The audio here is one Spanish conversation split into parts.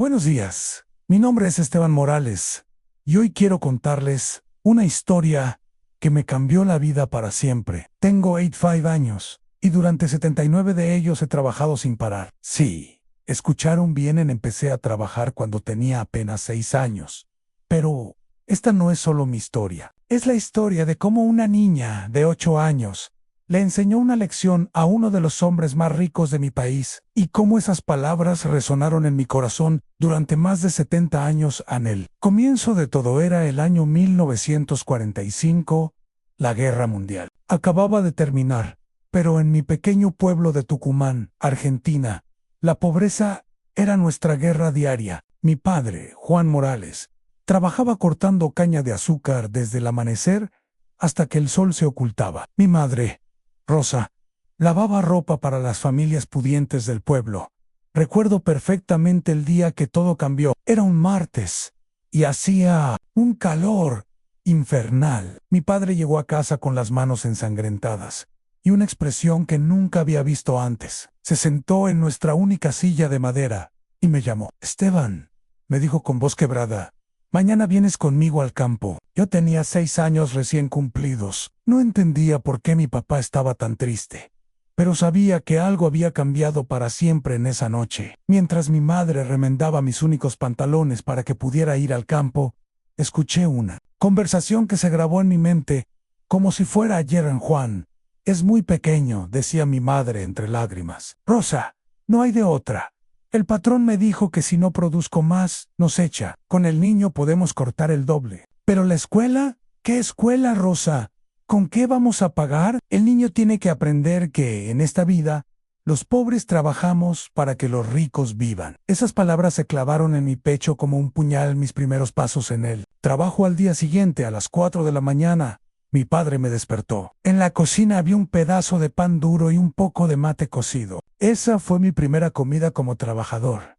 Buenos días, mi nombre es Esteban Morales y hoy quiero contarles una historia que me cambió la vida para siempre. Tengo 85 años y durante 79 de ellos he trabajado sin parar. Sí, escucharon bien, empecé a trabajar cuando tenía apenas 6 años. Pero esta no es solo mi historia, es la historia de cómo una niña de 8 años le enseñó una lección a uno de los hombres más ricos de mi país, y cómo esas palabras resonaron en mi corazón durante más de 70 años. En el comienzo de todo era el año 1945, la Guerra Mundial acababa de terminar, pero en mi pequeño pueblo de Tucumán, Argentina, la pobreza era nuestra guerra diaria. Mi padre, Juan Morales, trabajaba cortando caña de azúcar desde el amanecer hasta que el sol se ocultaba. Mi madre, Rosa, lavaba ropa para las familias pudientes del pueblo. Recuerdo perfectamente el día que todo cambió. Era un martes y hacía un calor infernal. Mi padre llegó a casa con las manos ensangrentadas y una expresión que nunca había visto antes. Se sentó en nuestra única silla de madera y me llamó. Esteban, me dijo con voz quebrada. Mañana vienes conmigo al campo. Yo tenía 6 años recién cumplidos. No entendía por qué mi papá estaba tan triste, pero sabía que algo había cambiado para siempre en esa noche. Mientras mi madre remendaba mis únicos pantalones para que pudiera ir al campo, escuché una conversación que se grabó en mi mente como si fuera ayer. En Juan, es muy pequeño, decía mi madre entre lágrimas. Rosa, no hay de otra. El patrón me dijo que si no produzco más, nos echa. Con el niño podemos cortar el doble. ¿Pero la escuela? ¿Qué escuela, Rosa? ¿Con qué vamos a pagar? El niño tiene que aprender que, en esta vida, los pobres trabajamos para que los ricos vivan. Esas palabras se clavaron en mi pecho como un puñal. Mis primeros pasos en el trabajo. Al día siguiente, a las 4 de la mañana, mi padre me despertó. En la cocina había un pedazo de pan duro y un poco de mate cocido. Esa fue mi primera comida como trabajador.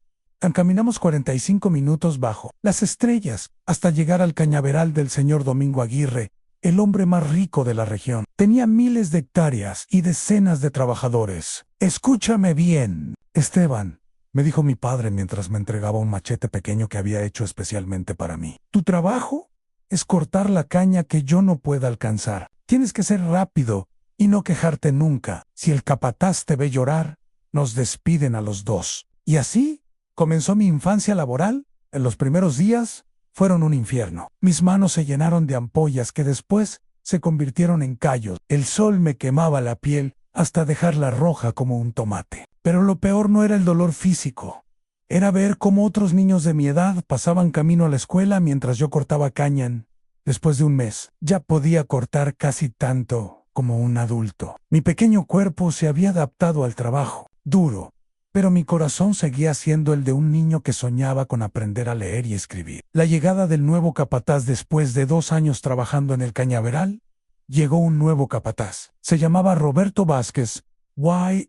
Caminamos 45 minutos bajo las estrellas hasta llegar al cañaveral del señor Domingo Aguirre, el hombre más rico de la región. Tenía miles de hectáreas y decenas de trabajadores. Escúchame bien, Esteban, me dijo mi padre mientras me entregaba un machete pequeño que había hecho especialmente para mí. Tu trabajo es cortar la caña que yo no pueda alcanzar. Tienes que ser rápido y no quejarte nunca. Si el capataz te ve llorar, nos despiden a los dos. Y así comenzó mi infancia laboral. En los primeros días fueron un infierno. Mis manos se llenaron de ampollas que después se convirtieron en callos. El sol me quemaba la piel hasta dejarla roja como un tomate. Pero lo peor no era el dolor físico. Era ver cómo otros niños de mi edad pasaban camino a la escuela mientras yo cortaba caña. Después de un mes, ya podía cortar casi tanto como un adulto. Mi pequeño cuerpo se había adaptado al trabajo duro, pero mi corazón seguía siendo el de un niño que soñaba con aprender a leer y escribir. La llegada del nuevo capataz. Después de 2 años trabajando en el cañaveral, llegó un nuevo capataz. Se llamaba Roberto Vázquez.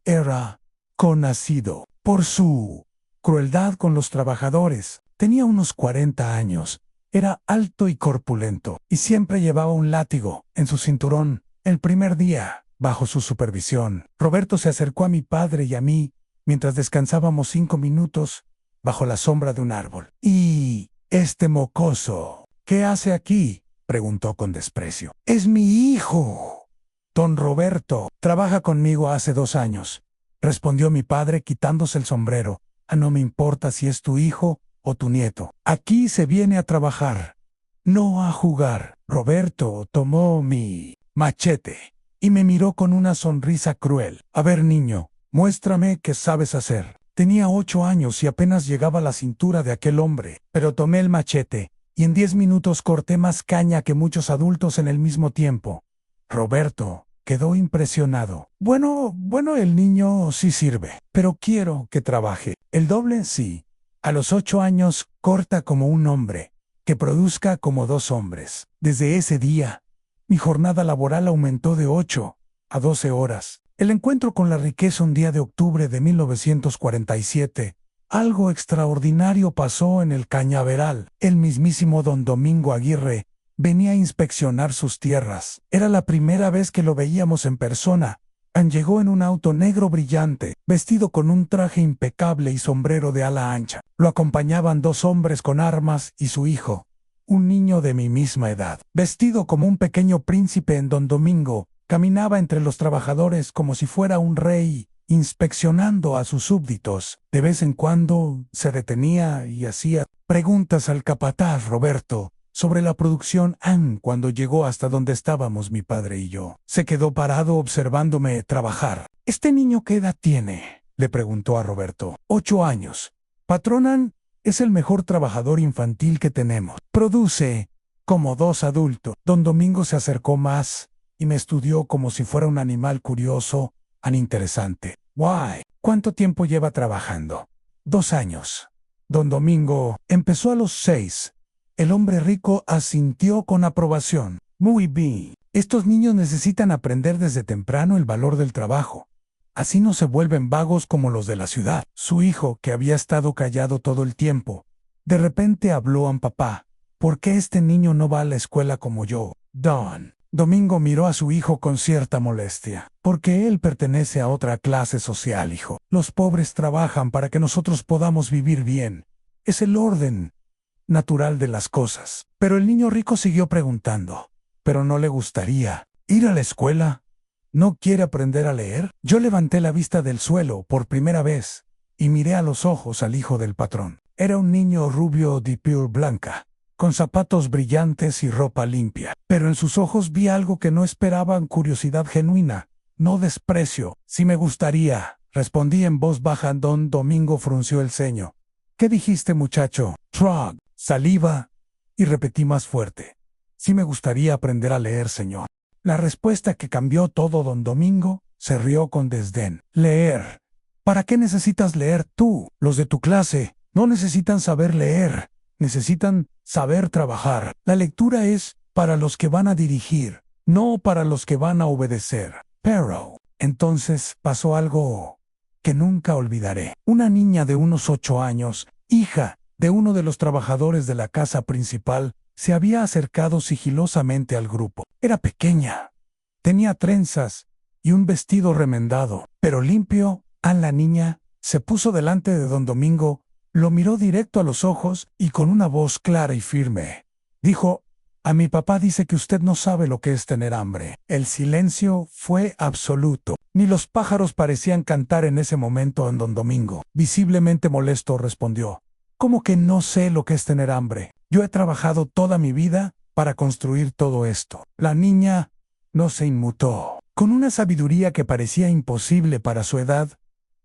Era conocido por su crueldad con los trabajadores. Tenía unos 40 años. Era alto y corpulento, y siempre llevaba un látigo en su cinturón. El primer día, bajo su supervisión, Roberto se acercó a mi padre y a mí mientras descansábamos 5 minutos bajo la sombra de un árbol. ¿Y este mocoso qué hace aquí?, preguntó con desprecio. Es mi hijo, don Roberto. Trabaja conmigo hace 2 años, respondió mi padre quitándose el sombrero. No me importa si es tu hijo o tu nieto. Aquí se viene a trabajar, no a jugar. Roberto tomó mi machete y me miró con una sonrisa cruel. A ver, niño, muéstrame qué sabes hacer. Tenía 8 años y apenas llegaba a la cintura de aquel hombre, pero tomé el machete y en 10 minutos corté más caña que muchos adultos en el mismo tiempo. Roberto quedó impresionado. Bueno, el niño sí sirve, pero quiero que trabaje el doble. Sí. A los 8 años corta como un hombre, que produzca como 2 hombres. Desde ese día, mi jornada laboral aumentó de 8 a 12 horas. El encuentro con la riqueza. Un día de octubre de 1947, algo extraordinario pasó en el cañaveral. El mismísimo don Domingo Aguirre venía a inspeccionar sus tierras. Era la primera vez que lo veíamos en persona, Llegó en un auto negro brillante, vestido con un traje impecable y sombrero de ala ancha. Lo acompañaban 2 hombres con armas y su hijo, un niño de mi misma edad. Vestido como un pequeño príncipe en Don Domingo, caminaba entre los trabajadores como si fuera un rey, inspeccionando a sus súbditos. De vez en cuando se detenía y hacía preguntas al capataz Roberto sobre la producción cuando llegó hasta donde estábamos mi padre y yo. Se quedó parado observándome trabajar. ¿Este niño qué edad tiene?, le preguntó a Roberto. 8 años. Patrón, es el mejor trabajador infantil que tenemos. Produce como 2 adultos. Don Domingo se acercó más y me estudió como si fuera un animal curioso, interesante. Guay. ¿Cuánto tiempo lleva trabajando? 2 años. Don Domingo empezó a los 6. El hombre rico asintió con aprobación. Muy bien. Estos niños necesitan aprender desde temprano el valor del trabajo. Así no se vuelven vagos como los de la ciudad. Su hijo, que había estado callado todo el tiempo, de repente habló a papá. ¿Por qué este niño no va a la escuela como yo? Don Domingo miró a su hijo con cierta molestia. Porque él pertenece a otra clase social, hijo. Los pobres trabajan para que nosotros podamos vivir bien. Es el orden natural de las cosas. Pero el niño rico siguió preguntando. ¿Pero no le gustaría ir a la escuela? ¿No quiere aprender a leer? Yo levanté la vista del suelo por primera vez y miré a los ojos al hijo del patrón. Era un niño rubio de piel blanca, con zapatos brillantes y ropa limpia. Pero en sus ojos vi algo que no esperaban: curiosidad genuina, no desprecio. Sí me gustaría, respondí en voz baja. Don Domingo frunció el ceño. ¿Qué dijiste, muchacho? Trog, saliva, y repetí más fuerte. Sí me gustaría aprender a leer, señor. La respuesta que cambió todo. Don Domingo se rió con desdén. Leer. ¿Para qué necesitas leer tú? Los de tu clase no necesitan saber leer, necesitan saber trabajar. La lectura es para los que van a dirigir, no para los que van a obedecer. Pero entonces pasó algo que nunca olvidaré. Una niña de unos 8 años, hija de uno de los trabajadores de la casa principal, se había acercado sigilosamente al grupo. Era pequeña, tenía trenzas y un vestido remendado, pero limpio. La niña se puso delante de Don Domingo, lo miró directo a los ojos y con una voz clara y firme dijo: a mi papá dice que usted no sabe lo que es tener hambre. El silencio fue absoluto. Ni los pájaros parecían cantar en ese momento. En Don Domingo, visiblemente molesto, respondió: ¿cómo que no sé lo que es tener hambre? Yo he trabajado toda mi vida para construir todo esto. La niña no se inmutó. Con una sabiduría que parecía imposible para su edad,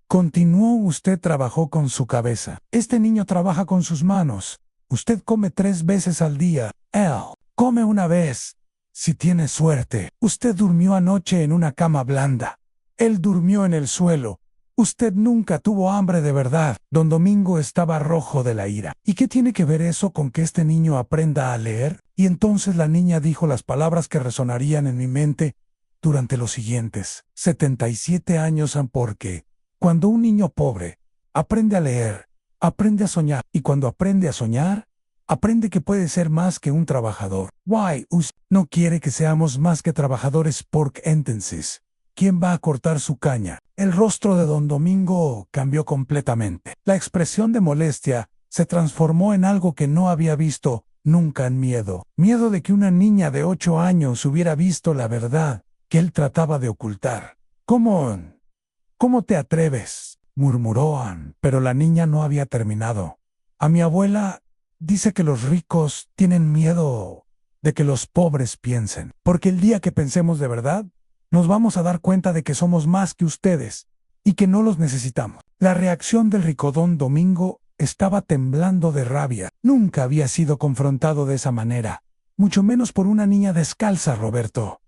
continuó: usted trabajó con su cabeza. Este niño trabaja con sus manos. Usted come 3 veces al día. Él come una vez, si tiene suerte. Usted durmió anoche en una cama blanda. Él durmió en el suelo. Usted nunca tuvo hambre de verdad. Don Domingo estaba rojo de la ira. ¿Y qué tiene que ver eso con que este niño aprenda a leer? Y entonces la niña dijo las palabras que resonarían en mi mente durante los siguientes 77 años. Porque cuando un niño pobre aprende a leer, aprende a soñar. Y cuando aprende a soñar, aprende que puede ser más que un trabajador. Why, no quiere que seamos más que trabajadores. Porque entonces, ¿quién va a cortar su caña? El rostro de Don Domingo cambió completamente. La expresión de molestia se transformó en algo que no había visto nunca: en miedo. Miedo de que una niña de 8 años hubiera visto la verdad que él trataba de ocultar. ¿Cómo te atreves?, murmuró pero la niña no había terminado. A mi abuela dice que los ricos tienen miedo de que los pobres piensen, porque el día que pensemos de verdad, nos vamos a dar cuenta de que somos más que ustedes y que no los necesitamos. La reacción del rico Don Domingo estaba temblando de rabia. Nunca había sido confrontado de esa manera, mucho menos por una niña descalza. Roberto,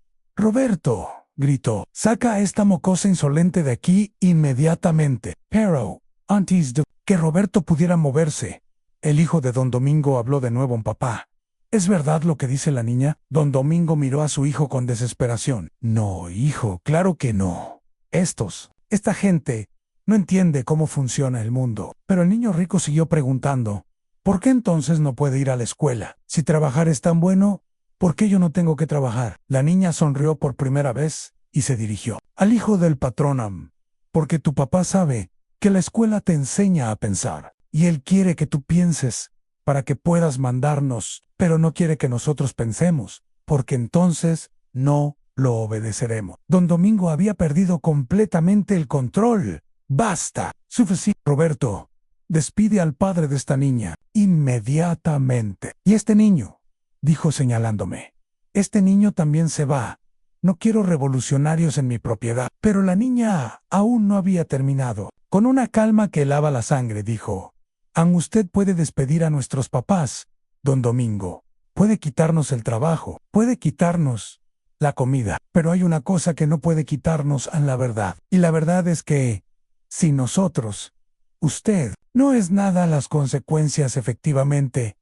gritó, saca a esta mocosa insolente de aquí inmediatamente. Pero, antes de que Roberto pudiera moverse, el hijo de Don Domingo habló de nuevo en papá. ¿Es verdad lo que dice la niña? Don Domingo miró a su hijo con desesperación. No, hijo, claro que no. Esta gente no entiende cómo funciona el mundo. Pero el niño rico siguió preguntando: ¿por qué entonces no puede ir a la escuela? Si trabajar es tan bueno, ¿por qué yo no tengo que trabajar? La niña sonrió por primera vez y se dirigió al hijo del patrón, porque tu papá sabe que la escuela te enseña a pensar, y él quiere que tú pienses para que puedas mandarnos, pero no quiere que nosotros pensemos, porque entonces no lo obedeceremos. Don Domingo había perdido completamente el control. Basta. Suficiente. Roberto, despide al padre de esta niña inmediatamente. Y este niño, dijo señalándome, este niño también se va. No quiero revolucionarios en mi propiedad. Pero la niña aún no había terminado. Con una calma que helaba la sangre, dijo, usted puede despedir a nuestros papás, don Domingo. Puede quitarnos el trabajo, puede quitarnos la comida, pero hay una cosa que no puede quitarnos la verdad. Y la verdad es que, si nosotros, usted, no es nada las consecuencias efectivamente.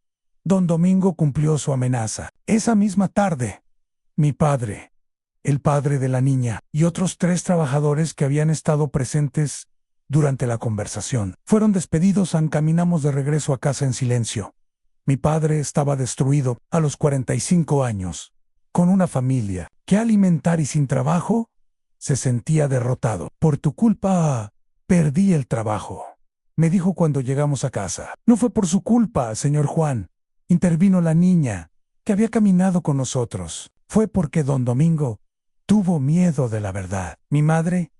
Don Domingo cumplió su amenaza. Esa misma tarde, mi padre, el padre de la niña, y otros 3 trabajadores que habían estado presentes durante la conversación, fueron despedidos. Caminamos de regreso a casa en silencio. Mi padre estaba destruido a los 45 años, con una familia que alimentar y sin trabajo. Se sentía derrotado. Por tu culpa, perdí el trabajo, me dijo cuando llegamos a casa. No fue por su culpa, señor Juan, intervino la niña, que había caminado con nosotros. Fue porque don Domingo tuvo miedo de la verdad. Mi madre,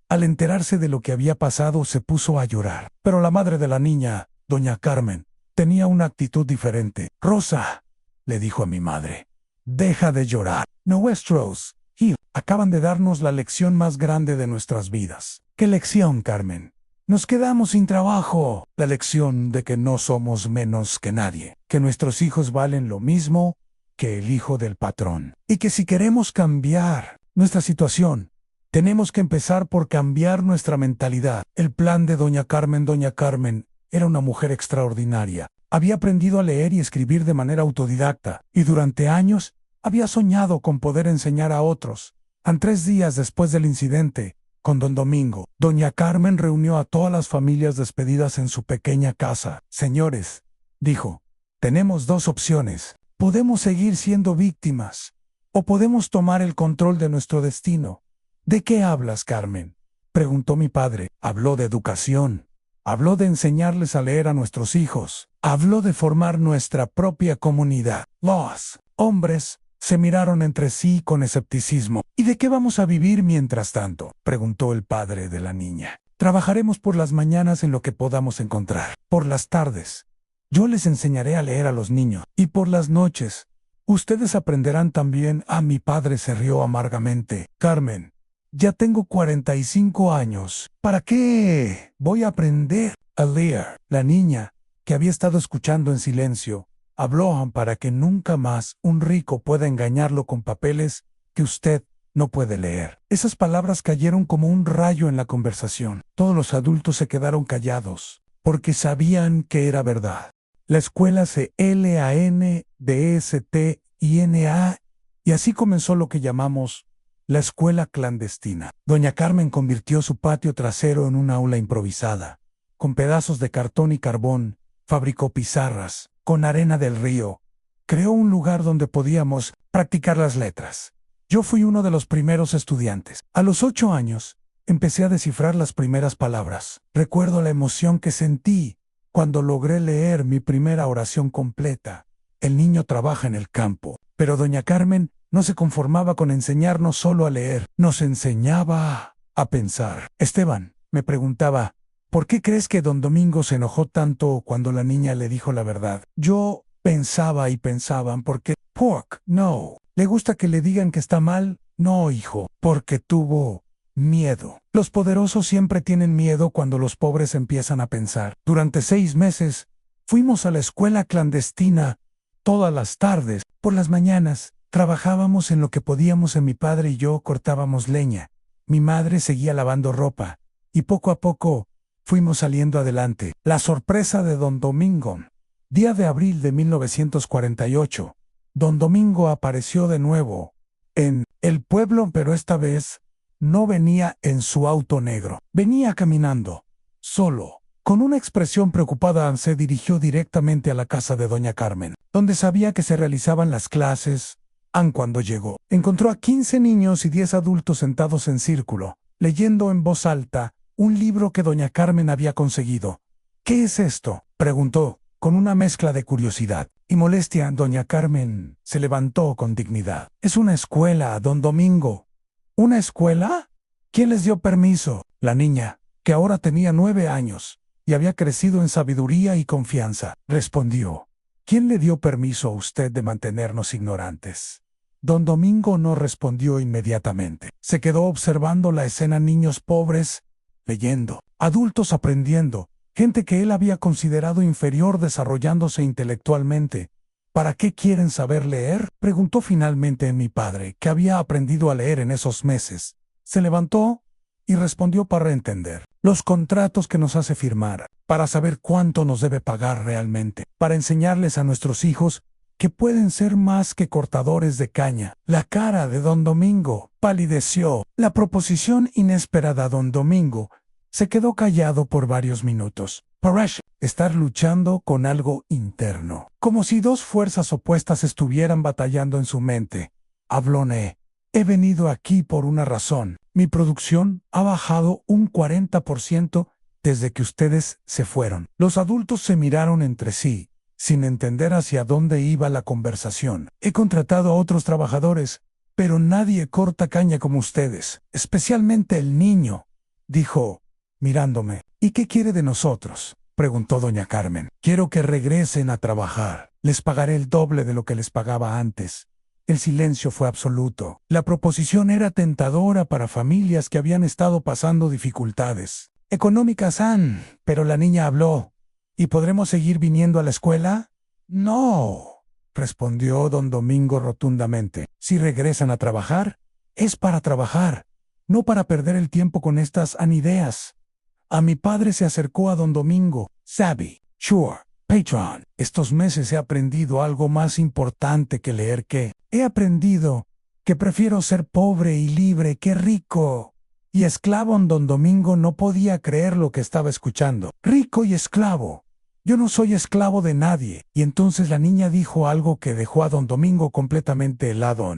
al enterarse de lo que había pasado, se puso a llorar. Pero la madre de la niña, doña Carmen, tenía una actitud diferente. Rosa, le dijo a mi madre, deja de llorar. Nuestros hijos acaban de darnos la lección más grande de nuestras vidas. ¿Qué lección, Carmen? Nos quedamos sin trabajo. La lección de que no somos menos que nadie, que nuestros hijos valen lo mismo que el hijo del patrón, y que si queremos cambiar nuestra situación, tenemos que empezar por cambiar nuestra mentalidad. El plan de doña Carmen era una mujer extraordinaria. Había aprendido a leer y escribir de manera autodidacta, y durante años había soñado con poder enseñar a otros. 3 días después del incidente con don Domingo, doña Carmen reunió a todas las familias despedidas en su pequeña casa. Señores, dijo, tenemos 2 opciones. Podemos seguir siendo víctimas, o podemos tomar el control de nuestro destino. ¿De qué hablas, Carmen?, preguntó mi padre. Habló de educación. Habló de enseñarles a leer a nuestros hijos. Habló de formar nuestra propia comunidad. Los hombres se miraron entre sí con escepticismo. ¿Y de qué vamos a vivir mientras tanto?, preguntó el padre de la niña. Trabajaremos por las mañanas en lo que podamos encontrar. Por las tardes, yo les enseñaré a leer a los niños. Y por las noches, ustedes aprenderán también. Mi padre se rió amargamente. Carmen, ya tengo 45 años. ¿Para qué voy a aprender a leer? La niña, que había estado escuchando en silencio, habló para que nunca más un rico pueda engañarlo con papeles que usted no puede leer. Esas palabras cayeron como un rayo en la conversación. Todos los adultos se quedaron callados, porque sabían que era verdad. La escuela se LANDSTINA, y así comenzó lo que llamamos la escuela clandestina. Doña Carmen convirtió su patio trasero en un aula improvisada. Con pedazos de cartón y carbón, fabricó pizarras. Con arena del río, creó un lugar donde podíamos practicar las letras. Yo fui uno de los primeros estudiantes. A los 8 años, empecé a descifrar las primeras palabras. Recuerdo la emoción que sentí cuando logré leer mi primera oración completa. El niño trabaja en el campo, pero doña Carmen no se conformaba con enseñarnos solo a leer. Nos enseñaba a pensar. Esteban, me preguntaba, ¿por qué crees que don Domingo se enojó tanto cuando la niña le dijo la verdad? Yo pensaba y pensaban, porque pork, no. ¿Le gusta que le digan que está mal? No, hijo, porque tuvo miedo. Los poderosos siempre tienen miedo cuando los pobres empiezan a pensar. Durante 6 meses, fuimos a la escuela clandestina todas las tardes. Por las mañanas, trabajábamos en lo que podíamos. Mi padre y yo cortábamos leña. Mi madre seguía lavando ropa. Y poco a poco, fuimos saliendo adelante. La sorpresa de don Domingo. Día de abril de 1948. Don Domingo apareció de nuevo en el pueblo, pero esta vez no venía en su auto negro. Venía caminando, solo. Con una expresión preocupada, se dirigió directamente a la casa de doña Carmen, donde sabía que se realizaban las clases Cuando llegó, encontró a 15 niños y 10 adultos sentados en círculo, leyendo en voz alta un libro que doña Carmen había conseguido. ¿Qué es esto?, preguntó, con una mezcla de curiosidad y molestia. Doña Carmen se levantó con dignidad. Es una escuela, don Domingo. ¿Una escuela? ¿Quién les dio permiso? La niña, que ahora tenía 9 años y había crecido en sabiduría y confianza, respondió. ¿Quién le dio permiso a usted de mantenernos ignorantes? Don Domingo no respondió inmediatamente. Se quedó observando la escena: niños pobres leyendo, adultos aprendiendo, gente que él había considerado inferior desarrollándose intelectualmente. ¿Para qué quieren saber leer?, preguntó finalmente mi padre, que había aprendido a leer en esos meses. Se levantó y respondió: para entender los contratos que nos hace firmar, para saber cuánto nos debe pagar realmente, para enseñarles a nuestros hijos que pueden ser más que cortadores de caña. La cara de don Domingo palideció. La proposición inesperada. Don Domingo se quedó callado por varios minutos. Parece estar luchando con algo interno, como si dos fuerzas opuestas estuvieran batallando en su mente. Habló: he venido aquí por una razón. Mi producción ha bajado un 40% desde que ustedes se fueron. Los adultos se miraron entre sí, sin entender hacia dónde iba la conversación. He contratado a otros trabajadores, pero nadie corta caña como ustedes, especialmente el niño, dijo, mirándome. ¿Y qué quiere de nosotros?, preguntó doña Carmen. Quiero que regresen a trabajar. Les pagaré el doble de lo que les pagaba antes. El silencio fue absoluto. La proposición era tentadora para familias que habían estado pasando dificultades económicas. Pero la niña habló. ¿Y podremos seguir viniendo a la escuela? No, respondió don Domingo rotundamente. Si regresan a trabajar, es para trabajar, no para perder el tiempo con estas ideas. A mi padre se acercó a don Domingo. Sabe, sure, patron, estos meses he aprendido algo más importante que leer. Que he aprendido que prefiero ser pobre y libre que rico y esclavo. Don Domingo no podía creer lo que estaba escuchando. Rico y esclavo. Yo no soy esclavo de nadie. Y entonces la niña dijo algo que dejó a don Domingo completamente helado.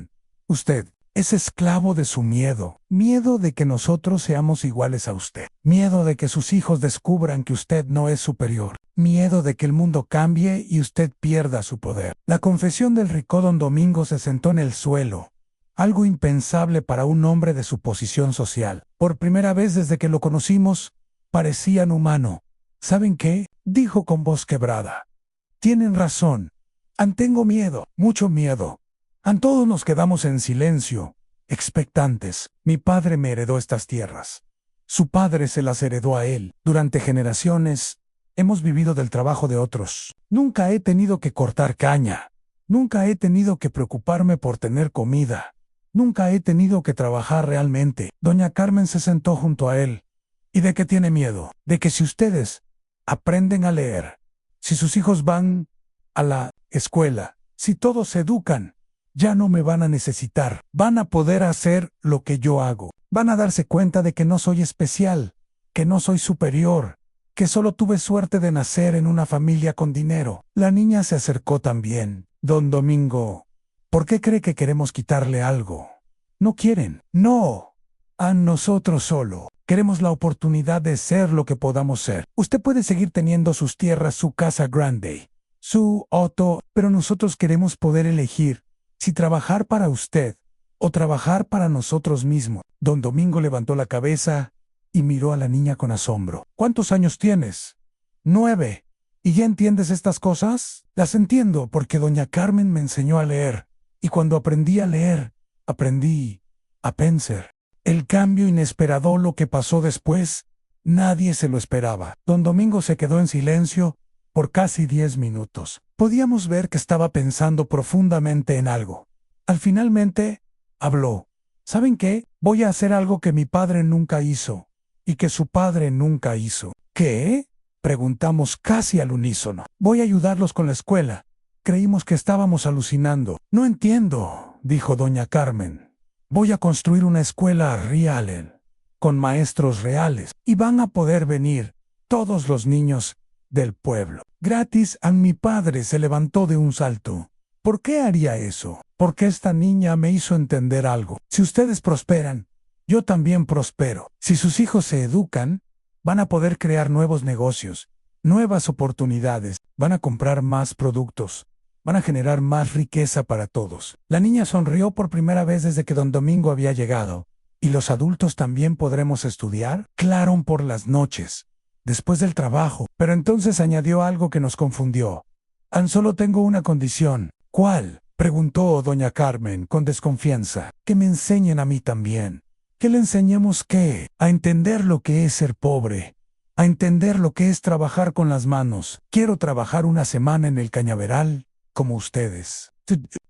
Usted es esclavo de su miedo. Miedo de que nosotros seamos iguales a usted. Miedo de que sus hijos descubran que usted no es superior. Miedo de que el mundo cambie y usted pierda su poder. La confesión del rico. Don Domingo se sentó en el suelo. Algo impensable para un hombre de su posición social. Por primera vez desde que lo conocimos, parecían humano. ¿Saben qué?, dijo con voz quebrada. Tienen razón. Tengo miedo, mucho miedo. Todos nos quedamos en silencio, expectantes. Mi padre me heredó estas tierras. Su padre se las heredó a él. Durante generaciones, hemos vivido del trabajo de otros. Nunca he tenido que cortar caña. Nunca he tenido que preocuparme por tener comida. Nunca he tenido que trabajar realmente. Doña Carmen se sentó junto a él. ¿Y de qué tiene miedo? De que si ustedes aprenden a leer, si sus hijos van a la escuela, si todos se educan, ya no me van a necesitar. Van a poder hacer lo que yo hago. Van a darse cuenta de que no soy especial, que no soy superior, que solo tuve suerte de nacer en una familia con dinero. La niña se acercó también. Don Domingo, ¿por qué cree que queremos quitarle algo? No quieren. No. A nosotros solo. Queremos la oportunidad de ser lo que podamos ser. Usted puede seguir teniendo sus tierras, su casa grande, su auto, pero nosotros queremos poder elegir si trabajar para usted o trabajar para nosotros mismos. Don Domingo levantó la cabeza y miró a la niña con asombro. ¿Cuántos años tienes? 9. ¿Y ya entiendes estas cosas? Las entiendo porque doña Carmen me enseñó a leer. Y cuando aprendí a leer, aprendí a pensar. El cambio inesperado, lo que pasó después, nadie se lo esperaba. Don Domingo se quedó en silencio por casi 10 minutos. Podíamos ver que estaba pensando profundamente en algo. Finalmente, habló. ¿Saben qué? Voy a hacer algo que mi padre nunca hizo y que su padre nunca hizo. ¿Qué?, preguntamos casi al unísono. Voy a ayudarlos con la escuela. Creímos que estábamos alucinando. No entiendo, dijo doña Carmen. Voy a construir una escuela real, con maestros reales, y van a poder venir todos los niños del pueblo. Gratis. Mi padre se levantó de un salto. ¿Por qué haría eso? Porque esta niña me hizo entender algo. Si ustedes prosperan, yo también prospero. Si sus hijos se educan, van a poder crear nuevos negocios, nuevas oportunidades, van a comprar más productos, van a generar más riqueza para todos. La niña sonrió por primera vez desde que don Domingo había llegado. ¿Y los adultos también podremos estudiar? Claro, por las noches, después del trabajo. Pero entonces añadió algo que nos confundió. Tan solo tengo una condición. ¿Cuál? Preguntó doña Carmen con desconfianza. Que me enseñen a mí también. Que le enseñemos qué, a entender lo que es ser pobre, a entender lo que es trabajar con las manos. Quiero trabajar una semana en el cañaveral, como ustedes.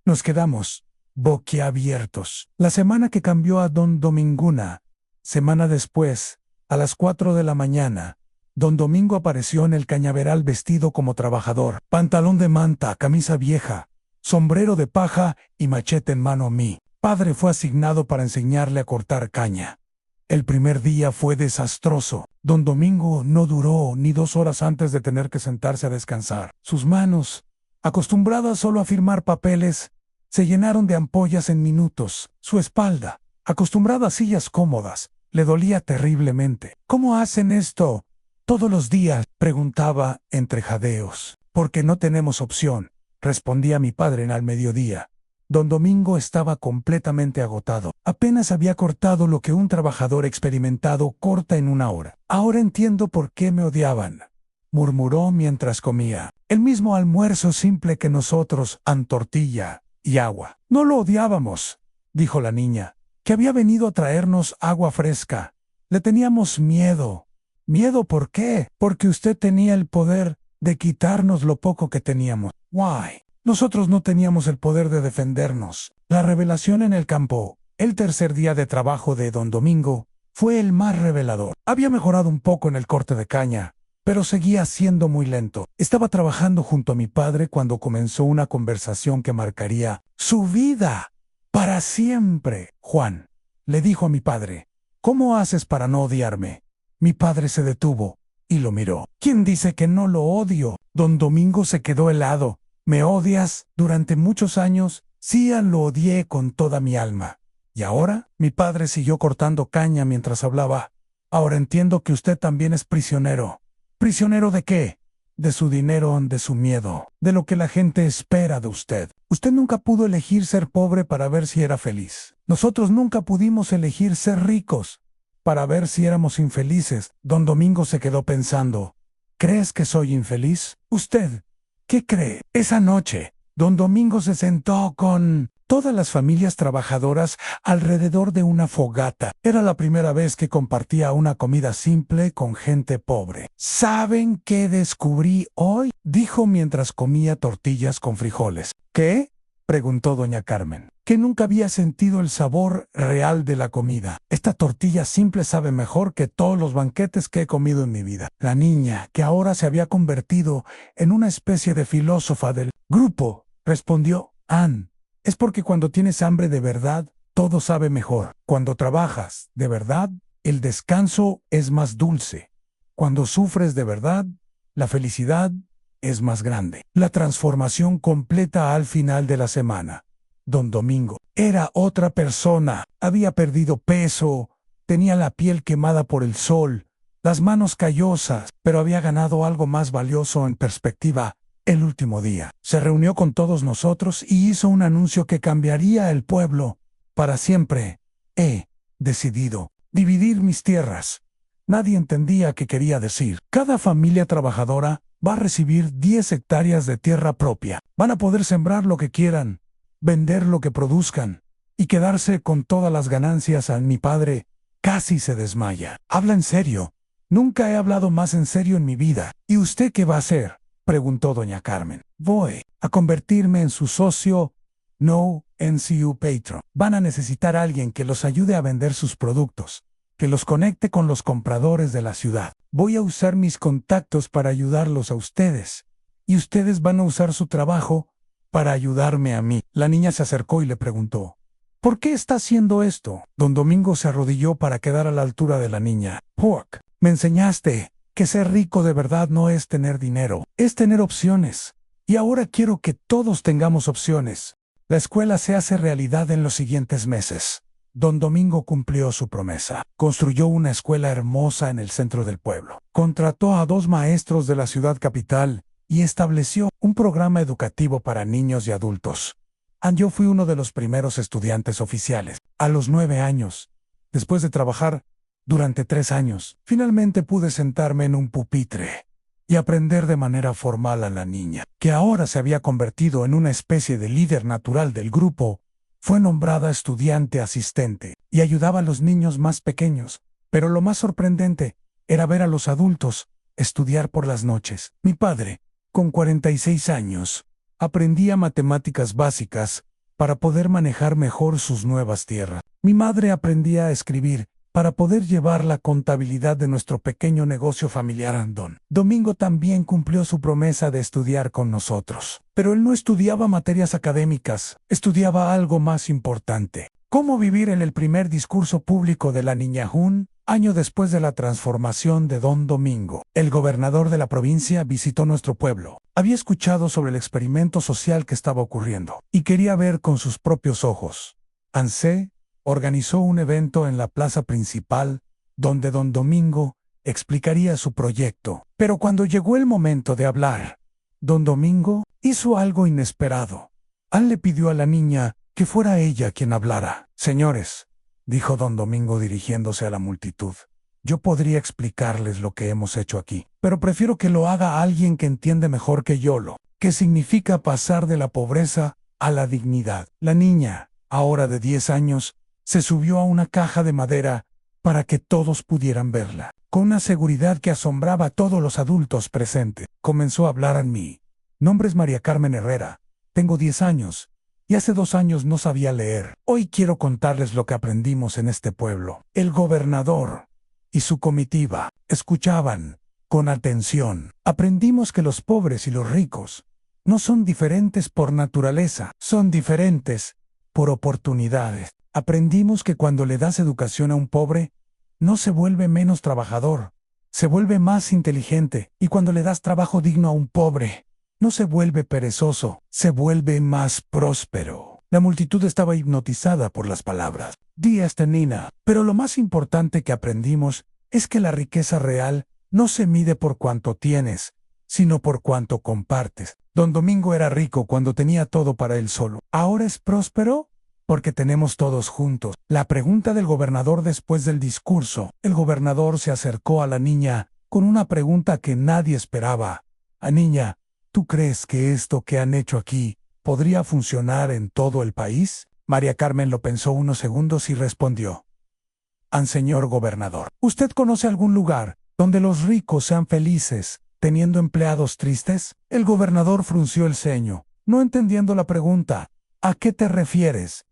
Nos quedamos boquiabiertos. La semana que cambió a don Dominguna, semana después, a las 4 de la mañana, don Domingo apareció en el cañaveral vestido como trabajador, pantalón de manta, camisa vieja, sombrero de paja y machete en mano. Mi padre fue asignado para enseñarle a cortar caña. El primer día fue desastroso. Don Domingo no duró ni 2 horas antes de tener que sentarse a descansar. Sus manos, acostumbradas solo a firmar papeles, se llenaron de ampollas en minutos. Su espalda, acostumbrada a sillas cómodas, le dolía terriblemente. ¿Cómo hacen esto todos los días?, preguntaba entre jadeos. Porque no tenemos opción, respondía mi padre al mediodía. Don Domingo estaba completamente agotado. Apenas había cortado lo que un trabajador experimentado corta en 1 hora. Ahora entiendo por qué me odiaban, murmuró mientras comía. El mismo almuerzo simple que nosotros, tortilla y agua. No lo odiábamos, dijo la niña, que había venido a traernos agua fresca. Le teníamos miedo. ¿Miedo por qué? Porque usted tenía el poder de quitarnos lo poco que teníamos. Why? Nosotros no teníamos el poder de defendernos. La revelación en el campo, el tercer día de trabajo de don Domingo, fue el más revelador. Había mejorado un poco en el corte de caña, pero seguía siendo muy lento. Estaba trabajando junto a mi padre cuando comenzó una conversación que marcaría su vida para siempre. Juan, le dijo a mi padre, ¿cómo haces para no odiarme? Mi padre se detuvo y lo miró. ¿Quién dice que no lo odio? Don Domingo se quedó helado. ¿Me odias? Durante muchos años, sí, lo odié con toda mi alma. ¿Y ahora? Mi padre siguió cortando caña mientras hablaba. Ahora entiendo que usted también es prisionero. ¿Prisionero de qué? De su dinero, de su miedo, de lo que la gente espera de usted. Usted nunca pudo elegir ser pobre para ver si era feliz. Nosotros nunca pudimos elegir ser ricos para ver si éramos infelices. Don Domingo se quedó pensando. ¿Crees que soy infeliz? ¿Usted qué cree? Esa noche, don Domingo se sentó con todas las familias trabajadoras alrededor de una fogata. Era la primera vez que compartía una comida simple con gente pobre. ¿Saben qué descubrí hoy?, dijo mientras comía tortillas con frijoles. ¿Qué?, preguntó doña Carmen. Que nunca había sentido el sabor real de la comida. Esta tortilla simple sabe mejor que todos los banquetes que he comido en mi vida. La niña, que ahora se había convertido en una especie de filósofa del grupo, respondió. Ann, es porque cuando tienes hambre de verdad, todo sabe mejor. Cuando trabajas de verdad, el descanso es más dulce. Cuando sufres de verdad, la felicidad es más grande. La transformación completa al final de la semana. Don Domingo era otra persona. Había perdido peso, tenía la piel quemada por el sol, las manos callosas, pero había ganado algo más valioso en perspectiva. El último día, se reunió con todos nosotros y hizo un anuncio que cambiaría el pueblo para siempre. He decidido dividir mis tierras. Nadie entendía qué quería decir. Cada familia trabajadora va a recibir 10 hectáreas de tierra propia. Van a poder sembrar lo que quieran, vender lo que produzcan y quedarse con todas las ganancias. A mi padre casi se desmaya. ¿Habla en serio? Nunca he hablado más en serio en mi vida. ¿Y usted qué va a hacer?, preguntó doña Carmen. Voy a convertirme en su socio, no en su patron. Van a necesitar a alguien que los ayude a vender sus productos, que los conecte con los compradores de la ciudad. Voy a usar mis contactos para ayudarlos a ustedes, y ustedes van a usar su trabajo para ayudarme a mí. La niña se acercó y le preguntó, ¿por qué está haciendo esto? Don Domingo se arrodilló para quedar a la altura de la niña. Pork, me enseñaste que ser rico de verdad no es tener dinero, es tener opciones. Y ahora quiero que todos tengamos opciones. La escuela se hace realidad en los siguientes meses. Don Domingo cumplió su promesa. Construyó una escuela hermosa en el centro del pueblo. Contrató a 2 maestros de la ciudad capital y estableció un programa educativo para niños y adultos. Yo fui uno de los primeros estudiantes oficiales. A los 9 años, después de trabajar durante 3 años, finalmente pude sentarme en un pupitre y aprender de manera formal a la niña, que ahora se había convertido en una especie de líder natural del grupo. Fue nombrada estudiante asistente y ayudaba a los niños más pequeños, pero lo más sorprendente era ver a los adultos estudiar por las noches. Mi padre, con 46 años, aprendía matemáticas básicas para poder manejar mejor sus nuevas tierras. Mi madre aprendía a escribir para poder llevar la contabilidad de nuestro pequeño negocio familiar. Don Domingo también cumplió su promesa de estudiar con nosotros. Pero él no estudiaba materias académicas, estudiaba algo más importante. Cómo vivir en el primer discurso público de la niña Jun, año después de la transformación de Don Domingo. El gobernador de la provincia visitó nuestro pueblo. Había escuchado sobre el experimento social que estaba ocurriendo y quería ver con sus propios ojos. ANSE organizó un evento en la plaza principal donde Don Domingo explicaría su proyecto. Pero cuando llegó el momento de hablar, Don Domingo hizo algo inesperado. Le pidió a la niña que fuera ella quien hablara. Señores, dijo Don Domingo dirigiéndose a la multitud, yo podría explicarles lo que hemos hecho aquí, pero prefiero que lo haga alguien que entiende mejor que yo lo que significa pasar de la pobreza a la dignidad. La niña, ahora de 10 años, se subió a una caja de madera para que todos pudieran verla. Con una seguridad que asombraba a todos los adultos presentes, comenzó a hablar a mí. Nombre es María Carmen Herrera, tengo 10 años, y hace 2 años no sabía leer. Hoy quiero contarles lo que aprendimos en este pueblo. El gobernador y su comitiva escuchaban con atención. Aprendimos que los pobres y los ricos no son diferentes por naturaleza, son diferentes por oportunidades. Aprendimos que cuando le das educación a un pobre, no se vuelve menos trabajador, se vuelve más inteligente, y cuando le das trabajo digno a un pobre, no se vuelve perezoso, se vuelve más próspero. La multitud estaba hipnotizada por las palabras. Díaz Tenina. Pero lo más importante que aprendimos es que la riqueza real no se mide por cuánto tienes, sino por cuánto compartes. Don Domingo era rico cuando tenía todo para él solo. ¿Ahora es próspero? Porque tenemos todos juntos. La pregunta del gobernador después del discurso. El gobernador se acercó a la niña con una pregunta que nadie esperaba. Niña, ¿tú crees que esto que han hecho aquí podría funcionar en todo el país? María Carmen lo pensó unos segundos y respondió. Señor gobernador, ¿usted conoce algún lugar donde los ricos sean felices teniendo empleados tristes? El gobernador frunció el ceño, no entendiendo la pregunta. ¿A qué te refieres?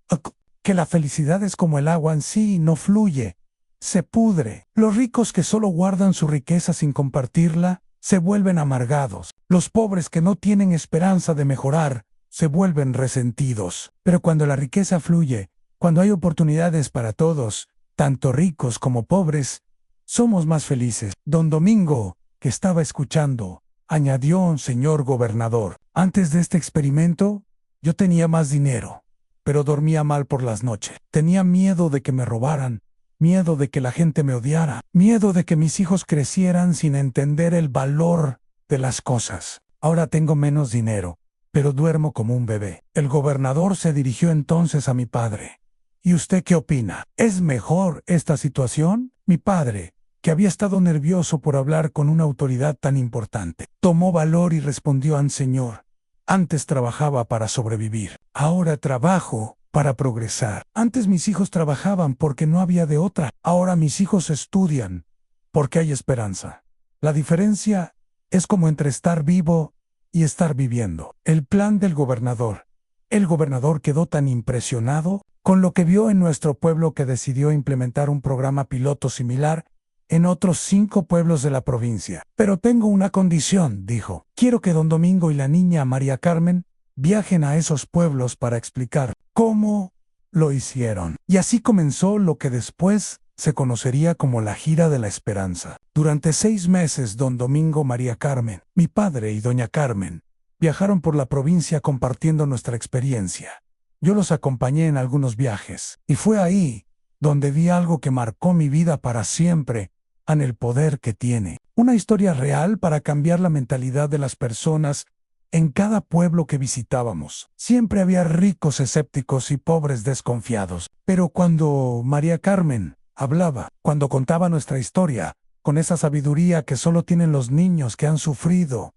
Que la felicidad es como el agua en sí, no fluye, se pudre. Los ricos que solo guardan su riqueza sin compartirla, se vuelven amargados. Los pobres que no tienen esperanza de mejorar, se vuelven resentidos. Pero cuando la riqueza fluye, cuando hay oportunidades para todos, tanto ricos como pobres, somos más felices. Don Domingo, que estaba escuchando, añadió: señor gobernador, antes de este experimento, yo tenía más dinero, pero dormía mal por las noches. Tenía miedo de que me robaran, miedo de que la gente me odiara, miedo de que mis hijos crecieran sin entender el valor de las cosas. Ahora tengo menos dinero, pero duermo como un bebé. El gobernador se dirigió entonces a mi padre. ¿Y usted qué opina? ¿Es mejor esta situación? Mi padre, que había estado nervioso por hablar con una autoridad tan importante, tomó valor y respondió: señor, antes trabajaba para sobrevivir, ahora trabajo para progresar. Antes mis hijos trabajaban porque no había de otra, ahora mis hijos estudian porque hay esperanza. La diferencia es como entre estar vivo y estar viviendo. El plan del gobernador. El gobernador quedó tan impresionado con lo que vio en nuestro pueblo que decidió implementar un programa piloto similar en otros 5 pueblos de la provincia. Pero tengo una condición, dijo. Quiero que don Domingo y la niña María Carmen viajen a esos pueblos para explicar cómo lo hicieron. Y así comenzó lo que después se conocería como la Gira de la Esperanza. Durante 6 meses, don Domingo, María Carmen, mi padre y doña Carmen Viajaron por la provincia compartiendo nuestra experiencia. Yo los acompañé en algunos viajes, y fue ahí donde vi algo que marcó mi vida para siempre, en el poder que tiene. Una historia real para cambiar la mentalidad de las personas en cada pueblo que visitábamos. Siempre había ricos escépticos y pobres desconfiados. Pero cuando María Carmen hablaba, cuando contaba nuestra historia, con esa sabiduría que solo tienen los niños que han sufrido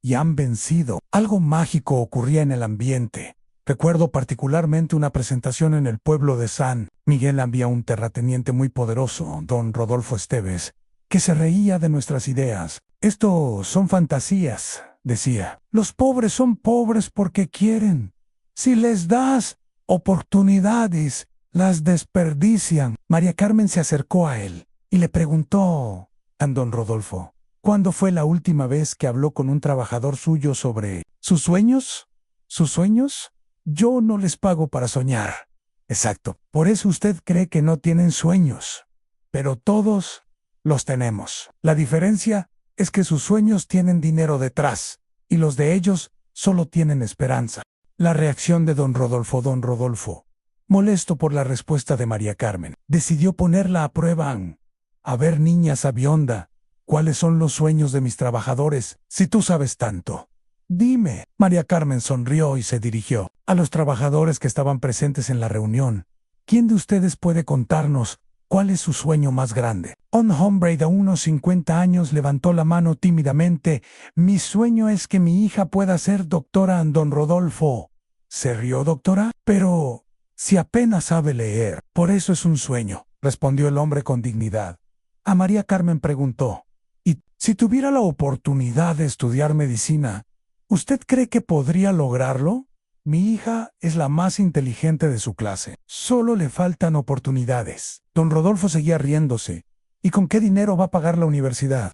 y han vencido, algo mágico ocurría en el ambiente. Recuerdo particularmente una presentación en el pueblo de San Miguel. Había un terrateniente muy poderoso, don Rodolfo Esteves, que se reía de nuestras ideas. Esto son fantasías, decía. Los pobres son pobres porque quieren. Si les das oportunidades, las desperdician. María Carmen se acercó a él y le preguntó a don Rodolfo, ¿cuándo fue la última vez que habló con un trabajador suyo sobre sus sueños? ¿Sus sueños? Yo no les pago para soñar. Exacto. Por eso usted cree que no tienen sueños. Pero todos los tenemos. La diferencia es que sus sueños tienen dinero detrás y los de ellos solo tienen esperanza. La reacción de don Rodolfo, molesto por la respuesta de María Carmen, decidió ponerla a prueba. A ver, niña sabionda, ¿cuáles son los sueños de mis trabajadores, si tú sabes tanto? Dime. María Carmen sonrió y se dirigió a los trabajadores que estaban presentes en la reunión. ¿Quién de ustedes puede contarnos cuál es su sueño más grande? Un hombre de unos 50 años levantó la mano tímidamente. Mi sueño es que mi hija pueda ser doctora. Don Rodolfo se rió. ¿Doctora? Pero si apenas sabe leer. Por eso es un sueño, respondió el hombre con dignidad. A María Carmen preguntó, ¿y si tuviera la oportunidad de estudiar medicina, usted cree que podría lograrlo? Mi hija es la más inteligente de su clase. Solo le faltan oportunidades. Don Rodolfo seguía riéndose. ¿Y con qué dinero va a pagar la universidad?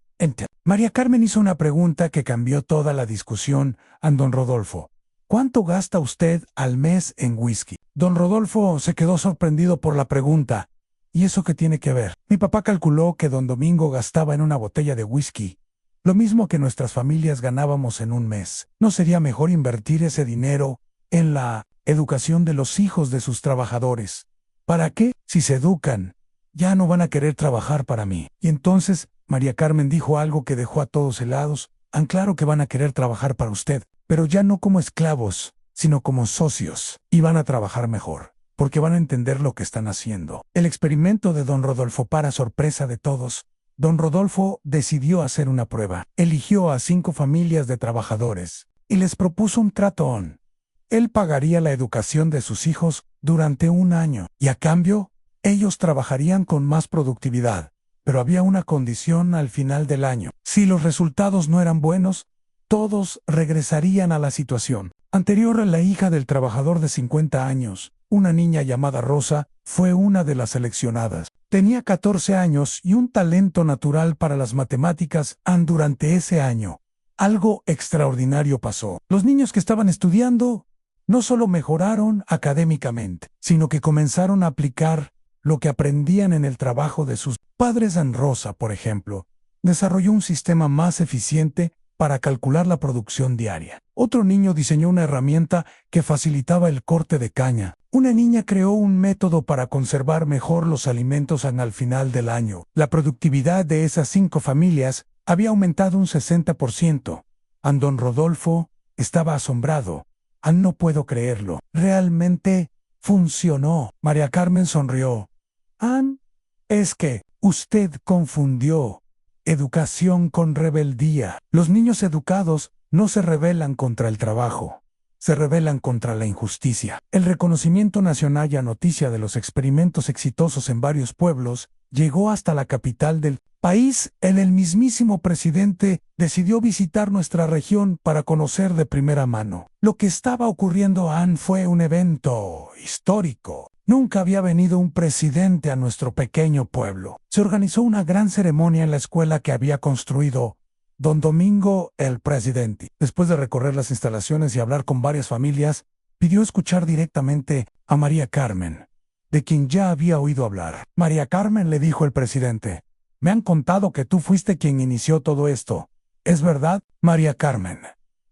María Carmen hizo una pregunta que cambió toda la discusión a don Rodolfo. ¿Cuánto gasta usted al mes en whisky? Don Rodolfo se quedó sorprendido por la pregunta. ¿Y eso qué tiene que ver? Mi papá calculó que don Domingo gastaba en una botella de whisky lo mismo que nuestras familias ganábamos en un mes. ¿No sería mejor invertir ese dinero en la educación de los hijos de sus trabajadores? ¿Para qué? Si se educan, ya no van a querer trabajar para mí. Y entonces María Carmen dijo algo que dejó a todos helados. Claro que van a querer trabajar para usted, pero ya no como esclavos, sino como socios. Y van a trabajar mejor, porque van a entender lo que están haciendo. El experimento de don Rodolfo, para sorpresa de todos, don Rodolfo decidió hacer una prueba. Eligió a 5 familias de trabajadores y les propuso un trato. Él pagaría la educación de sus hijos durante un año y a cambio, ellos trabajarían con más productividad. Pero había una condición al final del año. Si los resultados no eran buenos, todos regresarían a la situación anterior. La hija del trabajador de 50 años, una niña llamada Rosa, fue una de las seleccionadas. Tenía 14 años y un talento natural para las matemáticas. Durante ese año, algo extraordinario pasó. Los niños que estaban estudiando no solo mejoraron académicamente, sino que comenzaron a aplicar lo que aprendían en el trabajo de sus padres. Rosa, por ejemplo, desarrolló un sistema más eficiente para calcular la producción diaria. Otro niño diseñó una herramienta que facilitaba el corte de caña. Una niña creó un método para conservar mejor los alimentos al final del año. La productividad de esas 5 familias había aumentado un 60%. Don Rodolfo estaba asombrado. No puedo creerlo. Realmente funcionó. María Carmen sonrió. Es que usted confundió educación con rebeldía. Los niños educados no se rebelan contra el trabajo, se rebelan contra la injusticia. El reconocimiento nacional y noticia de los experimentos exitosos en varios pueblos llegó hasta la capital del país. El mismísimo presidente decidió visitar nuestra región para conocer de primera mano lo que estaba ocurriendo. Fue un evento histórico. Nunca había venido un presidente a nuestro pequeño pueblo. Se organizó una gran ceremonia en la escuela que había construido don Domingo, el presidente. Después de recorrer las instalaciones y hablar con varias familias, pidió escuchar directamente a María Carmen, de quien ya había oído hablar. María Carmen, le dijo el presidente, me han contado que tú fuiste quien inició todo esto. ¿Es verdad, María Carmen?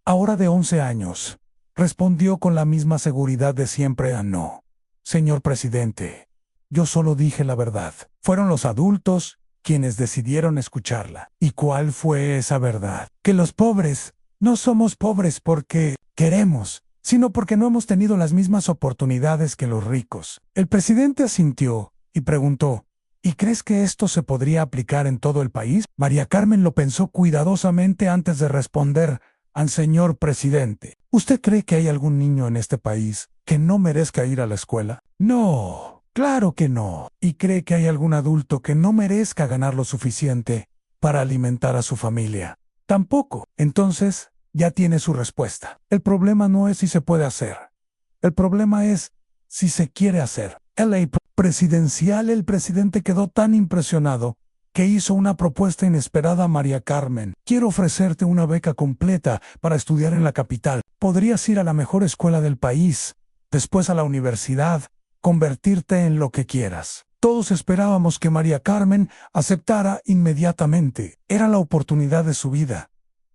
ahora de 11 años, respondió con la misma seguridad de siempre: no, señor presidente. Yo solo dije la verdad. Fueron los adultos quienes decidieron escucharla. ¿Y cuál fue esa verdad? Que los pobres no somos pobres porque queremos, sino porque no hemos tenido las mismas oportunidades que los ricos. El presidente asintió y preguntó: ¿y crees que esto se podría aplicar en todo el país? María Carmen lo pensó cuidadosamente antes de responder: al señor presidente, ¿usted cree que hay algún niño en este país que no merezca ir a la escuela? No, claro que no. ¿Y cree que hay algún adulto que no merezca ganar lo suficiente para alimentar a su familia? Tampoco. Entonces, ya tiene su respuesta. El problema no es si se puede hacer. El problema es si se quiere hacer. En la presidencial, el presidente quedó tan impresionado que hizo una propuesta inesperada a María Carmen. Quiero ofrecerte una beca completa para estudiar en la capital. Podrías ir a la mejor escuela del país, después a la universidad, convertirte en lo que quieras. Todos esperábamos que María Carmen aceptara inmediatamente. Era la oportunidad de su vida.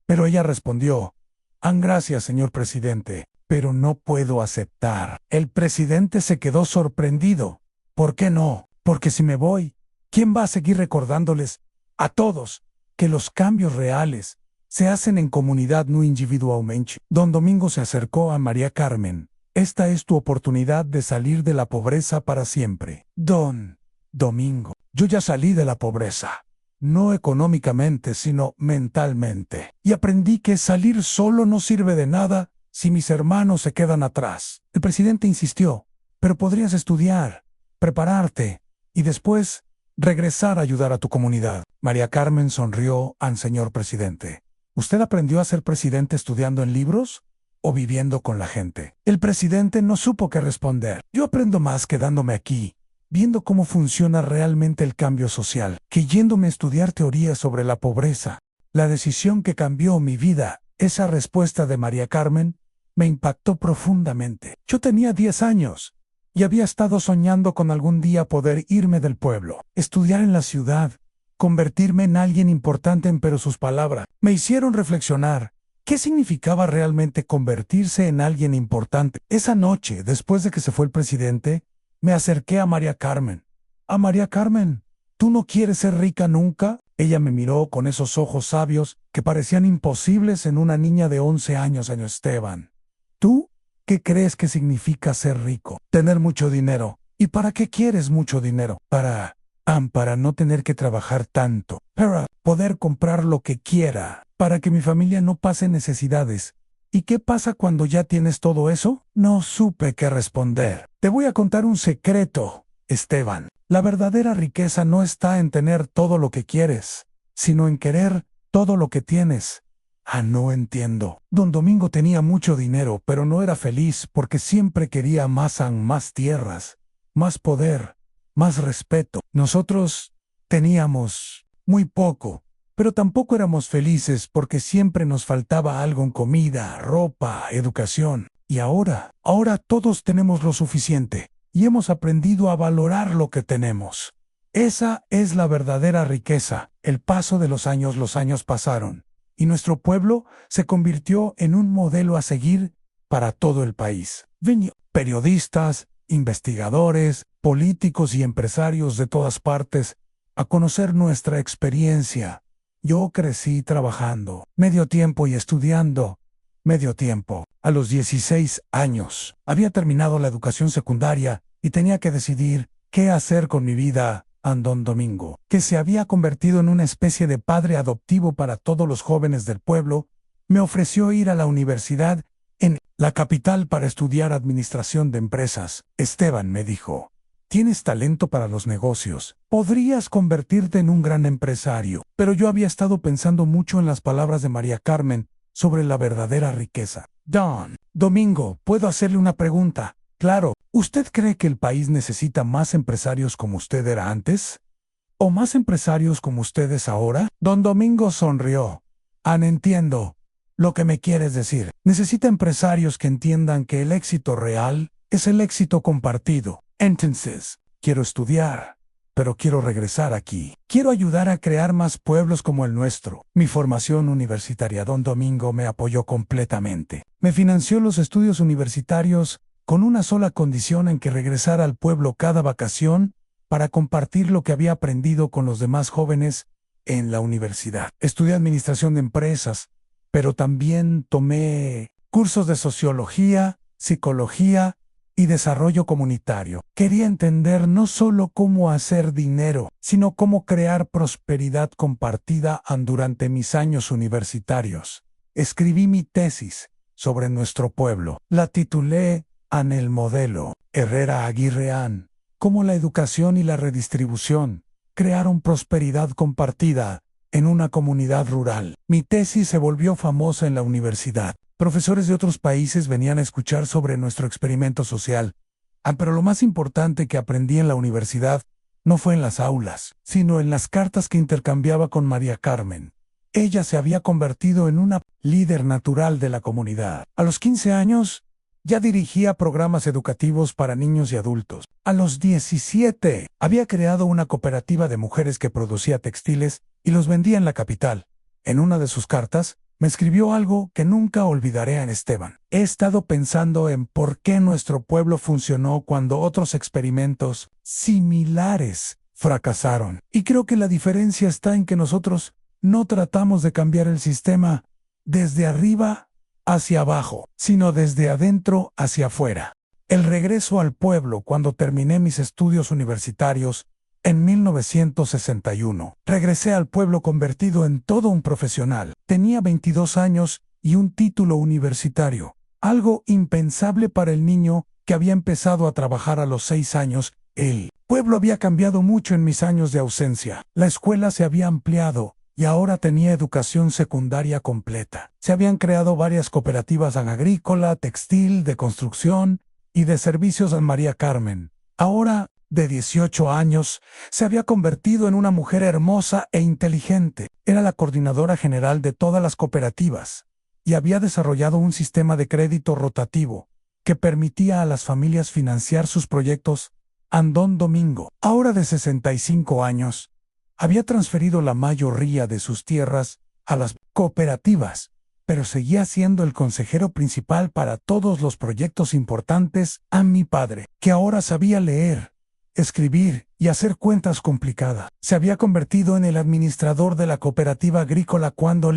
Pero ella respondió: gracias, señor presidente, pero no puedo aceptar. El presidente se quedó sorprendido. ¿Por qué no? Porque si me voy, ¿quién va a seguir recordándoles a todos que los cambios reales se hacen en comunidad, no individualmente? Don Domingo se acercó a María Carmen. Esta es tu oportunidad de salir de la pobreza para siempre. Don Domingo, yo ya salí de la pobreza. No económicamente, sino mentalmente. Y aprendí que salir solo no sirve de nada si mis hermanos se quedan atrás. El presidente insistió: pero podrías estudiar, prepararte y después regresar a ayudar a tu comunidad. María Carmen sonrió al señor presidente. ¿Usted aprendió a ser presidente estudiando en libros o viviendo con la gente? El presidente no supo qué responder. Yo aprendo más quedándome aquí, viendo cómo funciona realmente el cambio social, que yéndome a estudiar teoría sobre la pobreza. La decisión que cambió mi vida, esa respuesta de María Carmen, me impactó profundamente. Yo tenía 10 años y había estado soñando con algún día poder irme del pueblo, estudiar en la ciudad, convertirme en alguien importante, pero sus palabras me hicieron reflexionar. ¿Qué significaba realmente convertirse en alguien importante? Esa noche, después de que se fue el presidente, me acerqué a María Carmen. María Carmen, ¿tú no quieres ser rica nunca? Ella me miró con esos ojos sabios que parecían imposibles en una niña de 11 años, año Esteban. ¿Tú qué crees que significa ser rico? Tener mucho dinero. ¿Y para qué quieres mucho dinero? Para no tener que trabajar tanto. Para poder comprar lo que quiera. Para que mi familia no pase necesidades. ¿Y qué pasa cuando ya tienes todo eso? No supe qué responder. Te voy a contar un secreto, Esteban. La verdadera riqueza no está en tener todo lo que quieres, sino en querer todo lo que tienes. No entiendo. Don Domingo tenía mucho dinero, pero no era feliz porque siempre quería más tierras, más poder, más respeto. Nosotros teníamos muy poco, pero tampoco éramos felices porque siempre nos faltaba algo en comida, ropa, educación. Y ahora todos tenemos lo suficiente y hemos aprendido a valorar lo que tenemos. Esa es la verdadera riqueza. El paso de los años pasaron y nuestro pueblo se convirtió en un modelo a seguir para todo el país. Periodistas, investigadores, políticos y empresarios de todas partes a conocer nuestra experiencia. Yo crecí trabajando medio tiempo y estudiando medio tiempo. A los 16 años había terminado la educación secundaria y tenía que decidir qué hacer con mi vida. Don Domingo, que se había convertido en una especie de padre adoptivo para todos los jóvenes del pueblo, me ofreció ir a la universidad en la capital para estudiar administración de empresas. Esteban, me dijo, tienes talento para los negocios. Podrías convertirte en un gran empresario. Pero yo había estado pensando mucho en las palabras de María Carmen sobre la verdadera riqueza. Don Domingo, ¿puedo hacerle una pregunta? Claro, ¿usted cree que el país necesita más empresarios como usted era antes? ¿O más empresarios como ustedes ahora? Don Domingo sonrió. Entiendo lo que me quieres decir. Necesita empresarios que entiendan que el éxito real es el éxito compartido. Entonces, quiero estudiar, pero quiero regresar aquí. Quiero ayudar a crear más pueblos como el nuestro. Mi formación universitaria Don Domingo me apoyó completamente. Me financió los estudios universitarios con una sola condición, en que regresara al pueblo cada vacación para compartir lo que había aprendido con los demás jóvenes en la universidad. Estudié administración de empresas, pero también tomé cursos de sociología, psicología y desarrollo comunitario. Quería entender no solo cómo hacer dinero, sino cómo crear prosperidad compartida durante mis años universitarios. Escribí mi tesis sobre nuestro pueblo. La titulé "En el modelo Herrera Aguirreán: cómo la educación y la redistribución crearon prosperidad compartida en una comunidad rural". Mi tesis se volvió famosa en la universidad. Profesores de otros países venían a escuchar sobre nuestro experimento social. Pero lo más importante que aprendí en la universidad no fue en las aulas, sino en las cartas que intercambiaba con María Carmen. Ella se había convertido en una líder natural de la comunidad. A los 15 años, ya dirigía programas educativos para niños y adultos. A los 17, había creado una cooperativa de mujeres que producía textiles y los vendía en la capital. En una de sus cartas, me escribió algo que nunca olvidaré a Esteban. He estado pensando en por qué nuestro pueblo funcionó cuando otros experimentos similares fracasaron. Y creo que la diferencia está en que nosotros no tratamos de cambiar el sistema desde arriba hacia abajo, sino desde adentro hacia afuera. El regreso al pueblo cuando terminé mis estudios universitarios en 1961. Regresé al pueblo convertido en todo un profesional. Tenía 22 años y un título universitario, algo impensable para el niño que había empezado a trabajar a los 6 años. El pueblo había cambiado mucho en mis años de ausencia. La escuela se había ampliado y ahora tenía educación secundaria completa. Se habían creado varias cooperativas agrícola, textil, de construcción y de servicios. En María Carmen, ahora de 18 años, se había convertido en una mujer hermosa e inteligente. Era la coordinadora general de todas las cooperativas y había desarrollado un sistema de crédito rotativo que permitía a las familias financiar sus proyectos. Don Domingo, ahora de 65 años, había transferido la mayoría de sus tierras a las cooperativas, pero seguía siendo el consejero principal para todos los proyectos importantes. A mi padre, que ahora sabía leer, escribir y hacer cuentas complicadas, se había convertido en el administrador de la cooperativa agrícola. Cuando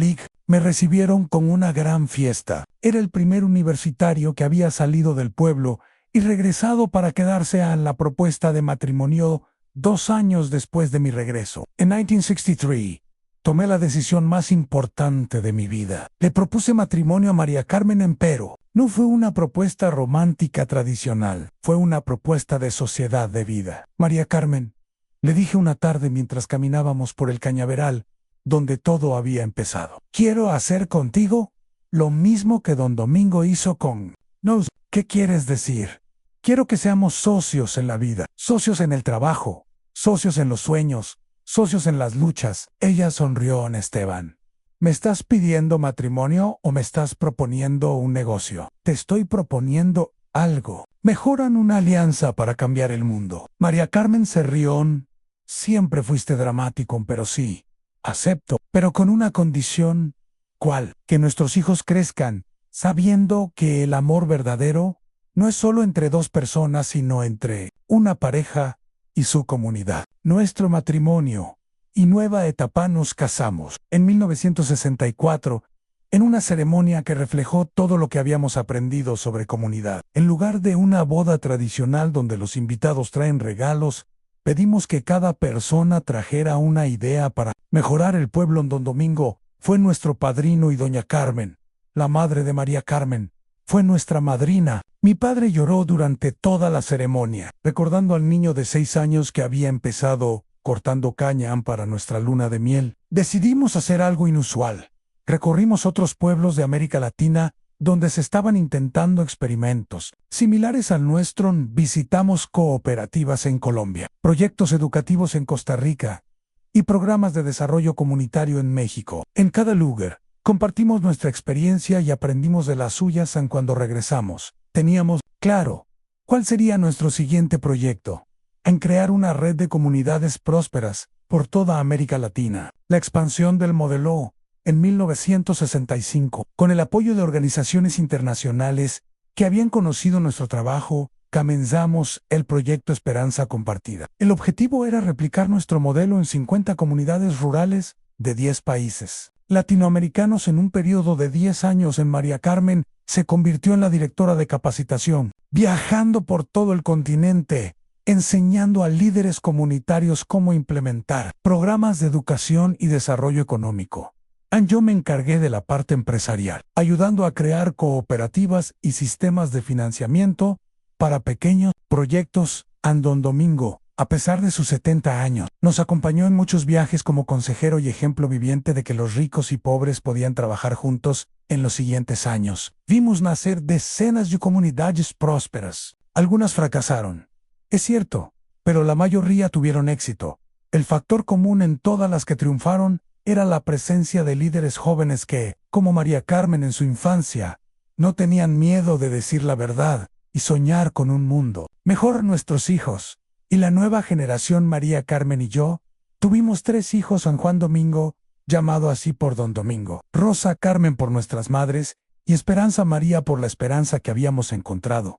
me recibieron con una gran fiesta. Era el primer universitario que había salido del pueblo y regresado para quedarse. A la propuesta de matrimonio 2 años después de mi regreso. En 1963, tomé la decisión más importante de mi vida. Le propuse matrimonio a María Carmen, empero no fue una propuesta romántica tradicional, fue una propuesta de sociedad de vida. María Carmen, le dije una tarde mientras caminábamos por el cañaveral, donde todo había empezado. Quiero hacer contigo lo mismo que don Domingo hizo con nos. ¿Qué quieres decir? Quiero que seamos socios en la vida, socios en el trabajo, socios en los sueños, socios en las luchas. Ella sonrió. Esteban, ¿me estás pidiendo matrimonio o me estás proponiendo un negocio? Te estoy proponiendo algo. Mejoran una alianza para cambiar el mundo. María Carmen se rió. Siempre fuiste dramático, pero sí, acepto, pero con una condición. ¿Cuál? Que nuestros hijos crezcan sabiendo que el amor verdadero no es solo entre 2 personas, sino entre una pareja y su comunidad. Nuestro matrimonio y nueva etapa. Nos casamos en 1964 en una ceremonia que reflejó todo lo que habíamos aprendido sobre comunidad. En lugar de una boda tradicional donde los invitados traen regalos, pedimos que cada persona trajera una idea para mejorar el pueblo. Don Domingo fue nuestro padrino y doña Carmen, la madre de María Carmen, fue nuestra madrina. Mi padre lloró durante toda la ceremonia, recordando al niño de 6 años que había empezado cortando caña para nuestra luna de miel. Decidimos hacer algo inusual. Recorrimos otros pueblos de América Latina donde se estaban intentando experimentos similares al nuestro. Visitamos cooperativas en Colombia, proyectos educativos en Costa Rica y programas de desarrollo comunitario en México. En cada lugar, compartimos nuestra experiencia y aprendimos de las suyas. Cuando regresamos, teníamos claro cuál sería nuestro siguiente proyecto. en crear una red de comunidades prósperas por toda América Latina. La expansión del modelo en 1965, con el apoyo de organizaciones internacionales que habían conocido nuestro trabajo, comenzamos el proyecto Esperanza Compartida. El objetivo era replicar nuestro modelo en 50 comunidades rurales de 10 países latinoamericanos. En un periodo de 10 años en María Carmen se convirtió en la directora de capacitación, viajando por todo el continente, enseñando a líderes comunitarios cómo implementar programas de educación y desarrollo económico. Yo me encargué de la parte empresarial, ayudando a crear cooperativas y sistemas de financiamiento para pequeños proyectos. Don Domingo, a pesar de sus 70 años, nos acompañó en muchos viajes como consejero y ejemplo viviente de que los ricos y pobres podían trabajar juntos. En los siguientes años, vimos nacer decenas de comunidades prósperas. Algunas fracasaron, es cierto, pero la mayoría tuvieron éxito. El factor común en todas las que triunfaron era la presencia de líderes jóvenes que, como María Carmen en su infancia, no tenían miedo de decir la verdad y soñar con un mundo mejor. Nuestros hijos y la nueva generación. María Carmen y yo tuvimos 3 hijos: San Juan Domingo, llamado así por Don Domingo; Rosa Carmen por nuestras madres; y Esperanza María por la esperanza que habíamos encontrado.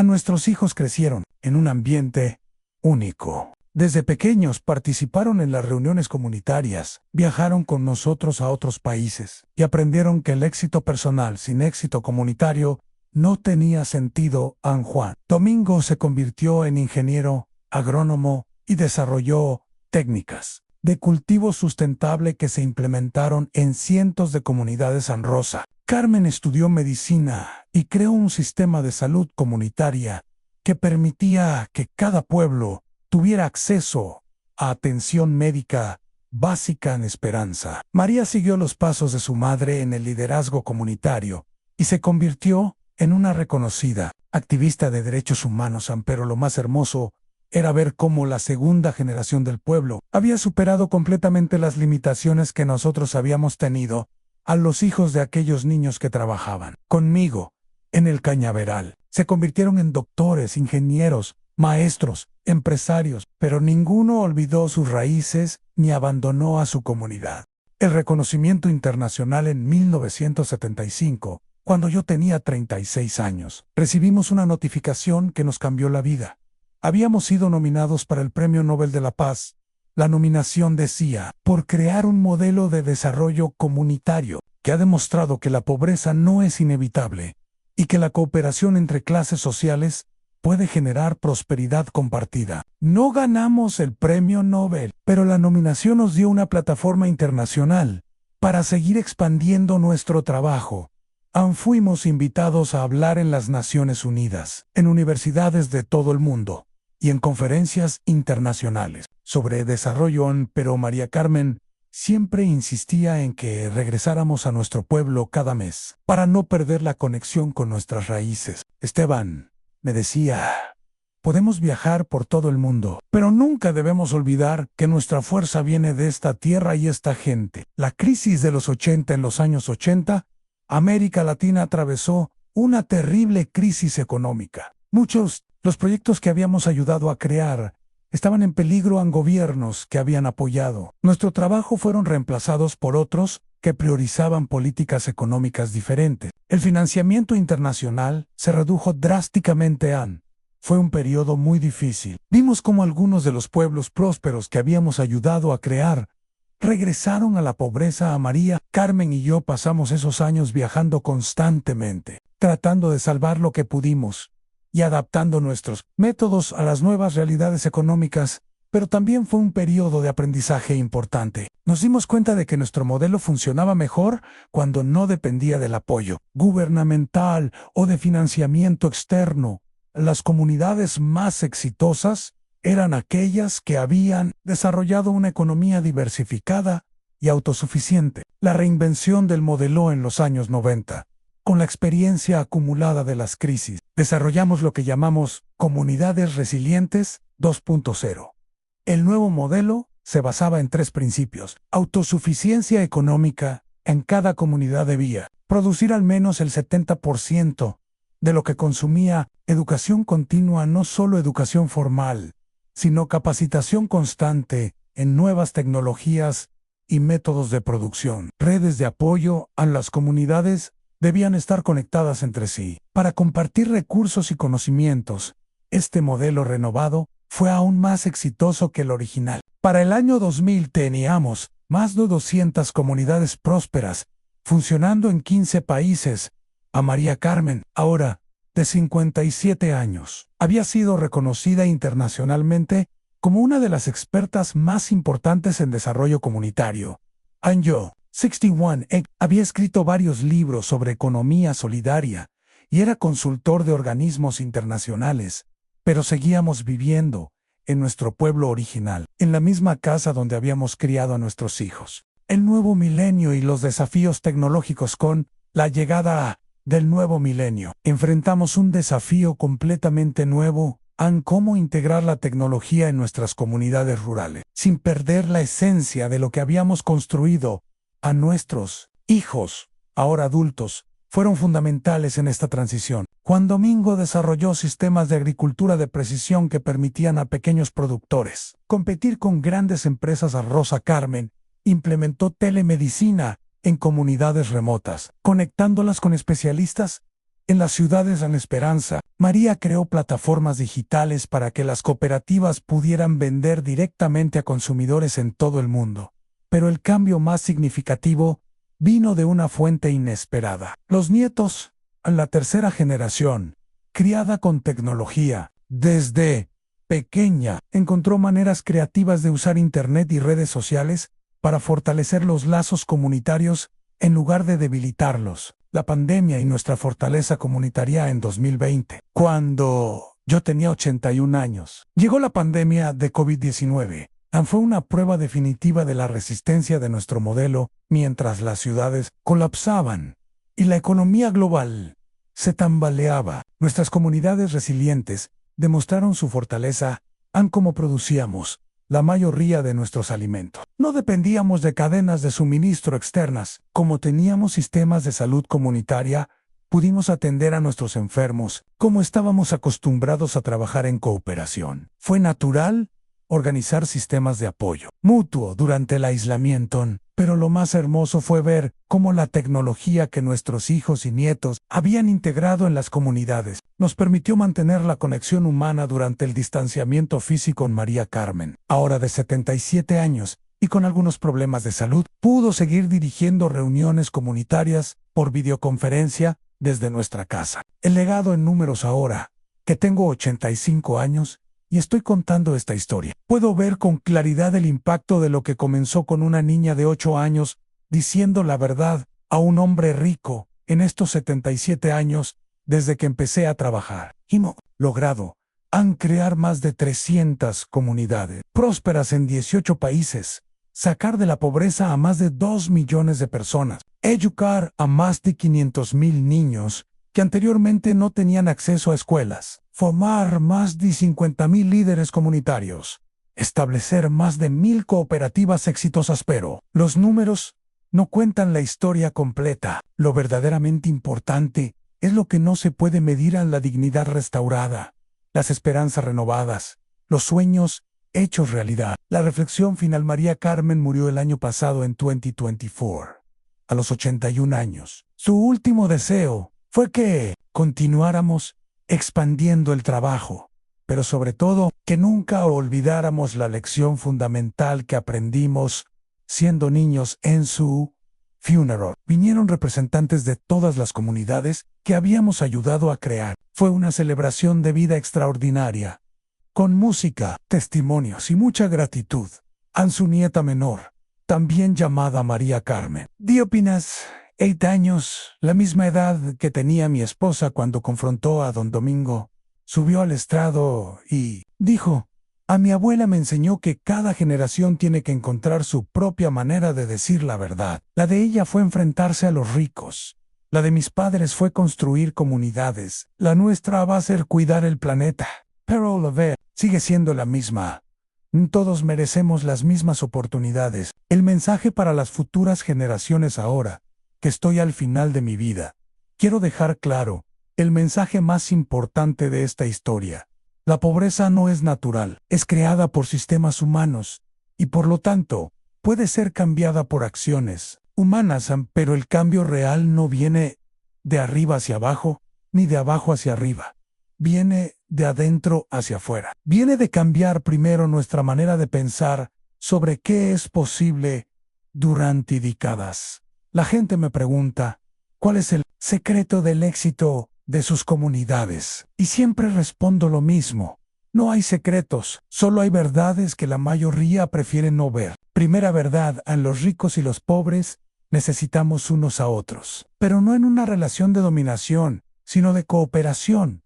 Nuestros hijos crecieron en un ambiente único. Desde pequeños participaron en las reuniones comunitarias, viajaron con nosotros a otros países y aprendieron que el éxito personal sin éxito comunitario no tenía sentido. Juan Domingo se convirtió en ingeniero agrónomo y desarrolló técnicas de cultivo sustentable que se implementaron en cientos de comunidades. Rosa Carmen estudió medicina y creó un sistema de salud comunitaria que permitía que cada pueblo tuviera acceso a atención médica básica. En Esperanza, María siguió los pasos de su madre en el liderazgo comunitario y se convirtió en una reconocida activista de derechos humanos. Pero lo más hermoso era ver cómo la segunda generación del pueblo había superado completamente las limitaciones que nosotros habíamos tenido. Los hijos de aquellos niños que trabajaban conmigo en el cañaveral se convirtieron en doctores, ingenieros, maestros, empresarios, pero ninguno olvidó sus raíces ni abandonó a su comunidad. El reconocimiento internacional en 1975, cuando yo tenía 36 años, recibimos una notificación que nos cambió la vida. Habíamos sido nominados para el Premio Nobel de la Paz. La nominación decía, por crear un modelo de desarrollo comunitario que ha demostrado que la pobreza no es inevitable y que la cooperación entre clases sociales puede generar prosperidad compartida. No ganamos el Premio Nobel, pero la nominación nos dio una plataforma internacional para seguir expandiendo nuestro trabajo. Fuimos invitados a hablar en las Naciones Unidas, en universidades de todo el mundo y en conferencias internacionales sobre desarrollo. Pero María Carmen siempre insistía en que regresáramos a nuestro pueblo cada mes para no perder la conexión con nuestras raíces. Esteban, me decía, podemos viajar por todo el mundo, pero nunca debemos olvidar que nuestra fuerza viene de esta tierra y esta gente. La crisis de los 80. En los años 80, América Latina atravesó una terrible crisis económica. Muchos los proyectos que habíamos ayudado a crear estaban en peligro. Gobiernos que habían apoyado nuestro trabajo fueron reemplazados por otros que priorizaban políticas económicas diferentes. El financiamiento internacional se redujo drásticamente. Fue un periodo muy difícil. Vimos cómo algunos de los pueblos prósperos que habíamos ayudado a crear regresaron a la pobreza. María Carmen y yo pasamos esos años viajando constantemente, tratando de salvar lo que pudimos y adaptando nuestros métodos a las nuevas realidades económicas. Pero también fue un periodo de aprendizaje importante. Nos dimos cuenta de que nuestro modelo funcionaba mejor cuando no dependía del apoyo gubernamental o de financiamiento externo. Las comunidades más exitosas eran aquellas que habían desarrollado una economía diversificada y autosuficiente. La reinvención del modelo en los años 90. Con la experiencia acumulada de las crisis, desarrollamos lo que llamamos comunidades resilientes 2.0. El nuevo modelo se basaba en 3 principios. Autosuficiencia económica. En cada comunidad debía producir al menos el 70% de lo que consumía. Educación continua, no solo educación formal, sino capacitación constante en nuevas tecnologías y métodos de producción. Redes de apoyo a las comunidades debían estar conectadas entre sí. Para compartir recursos y conocimientos, este modelo renovado fue aún más exitoso que el original. Para el año 2000 teníamos más de 200 comunidades prósperas, funcionando en 15 países. A María Carmen, ahora de 57 años, había sido reconocida internacionalmente como una de las expertas más importantes en desarrollo comunitario. Yo, 61, había escrito varios libros sobre economía solidaria y era consultor de organismos internacionales, pero seguíamos viviendo en nuestro pueblo original, en la misma casa donde habíamos criado a nuestros hijos. El nuevo milenio y los desafíos tecnológicos con la llegada del nuevo milenio. Enfrentamos un desafío completamente nuevo en cómo integrar la tecnología en nuestras comunidades rurales, sin perder la esencia de lo que habíamos construido. A nuestros hijos, ahora adultos, fueron fundamentales en esta transición. Juan Domingo desarrolló sistemas de agricultura de precisión que permitían a pequeños productores competir con grandes empresas. A Rosa Carmen implementó telemedicina en comunidades remotas, conectándolas con especialistas en las ciudades en esperanza. María creó plataformas digitales para que las cooperativas pudieran vender directamente a consumidores en todo el mundo. Pero el cambio más significativo vino de una fuente inesperada. Los nietos, la tercera generación, criada con tecnología, desde pequeña, encontró maneras creativas de usar Internet y redes sociales para fortalecer los lazos comunitarios en lugar de debilitarlos. La pandemia y nuestra fortaleza comunitaria en 2020. Cuando yo tenía 81 años, llegó la pandemia de COVID-19. Fue una prueba definitiva de la resistencia de nuestro modelo mientras las ciudades colapsaban y la economía global se tambaleaba. Nuestras comunidades resilientes demostraron su fortaleza en cómo producíamos la mayoría de nuestros alimentos. No dependíamos de cadenas de suministro externas. Como teníamos sistemas de salud comunitaria, pudimos atender a nuestros enfermos como estábamos acostumbrados a trabajar en cooperación. Fue natural organizar sistemas de apoyo mutuo durante el aislamiento, pero lo más hermoso fue ver cómo la tecnología que nuestros hijos y nietos habían integrado en las comunidades nos permitió mantener la conexión humana durante el distanciamiento físico. En María Carmen, ahora de 77 años y con algunos problemas de salud, pudo seguir dirigiendo reuniones comunitarias por videoconferencia desde nuestra casa. El legado en números ahora, que tengo 85 años, y estoy contando esta historia. Puedo ver con claridad el impacto de lo que comenzó con una niña de 8 años diciendo la verdad a un hombre rico en estos 77 años desde que empecé a trabajar. Hemos logrado crear más de 300 comunidades prósperas en 18 países, sacar de la pobreza a más de 2 millones de personas, educar a más de 500,000 niños que anteriormente no tenían acceso a escuelas, formar más de 50,000 líderes comunitarios, establecer más de 1,000 cooperativas exitosas. Pero los números no cuentan la historia completa. Lo verdaderamente importante es lo que no se puede medir: en la dignidad restaurada, las esperanzas renovadas, los sueños hechos realidad. La reflexión final. María Carmen murió el año pasado en 2024, a los 81 años. Su último deseo fue que continuáramos expandiendo el trabajo, pero sobre todo que nunca olvidáramos la lección fundamental que aprendimos siendo niños. En su funeral vinieron representantes de todas las comunidades que habíamos ayudado a crear. Fue una celebración de vida extraordinaria, con música, testimonios y mucha gratitud. A su nieta menor, también llamada María Carmen. Diopinas, 8 años, la misma edad que tenía mi esposa cuando confrontó a don Domingo, subió al estrado y dijo: a mi abuela me enseñó que cada generación tiene que encontrar su propia manera de decir la verdad. La de ella fue enfrentarse a los ricos. La de mis padres fue construir comunidades. La nuestra va a ser cuidar el planeta. Pero la ve sigue siendo la misma. Todos merecemos las mismas oportunidades. El mensaje para las futuras generaciones ahora que estoy al final de mi vida. Quiero dejar claro el mensaje más importante de esta historia. La pobreza no es natural, es creada por sistemas humanos y por lo tanto puede ser cambiada por acciones humanas, pero el cambio real no viene de arriba hacia abajo ni de abajo hacia arriba. Viene de adentro hacia afuera. Viene de cambiar primero nuestra manera de pensar sobre qué es posible durante décadas. La gente me pregunta, ¿cuál es el secreto del éxito de sus comunidades? Y siempre respondo lo mismo. No hay secretos, solo hay verdades que la mayoría prefiere no ver. Primera verdad, a los ricos y los pobres necesitamos unos a otros, pero no en una relación de dominación, sino de cooperación.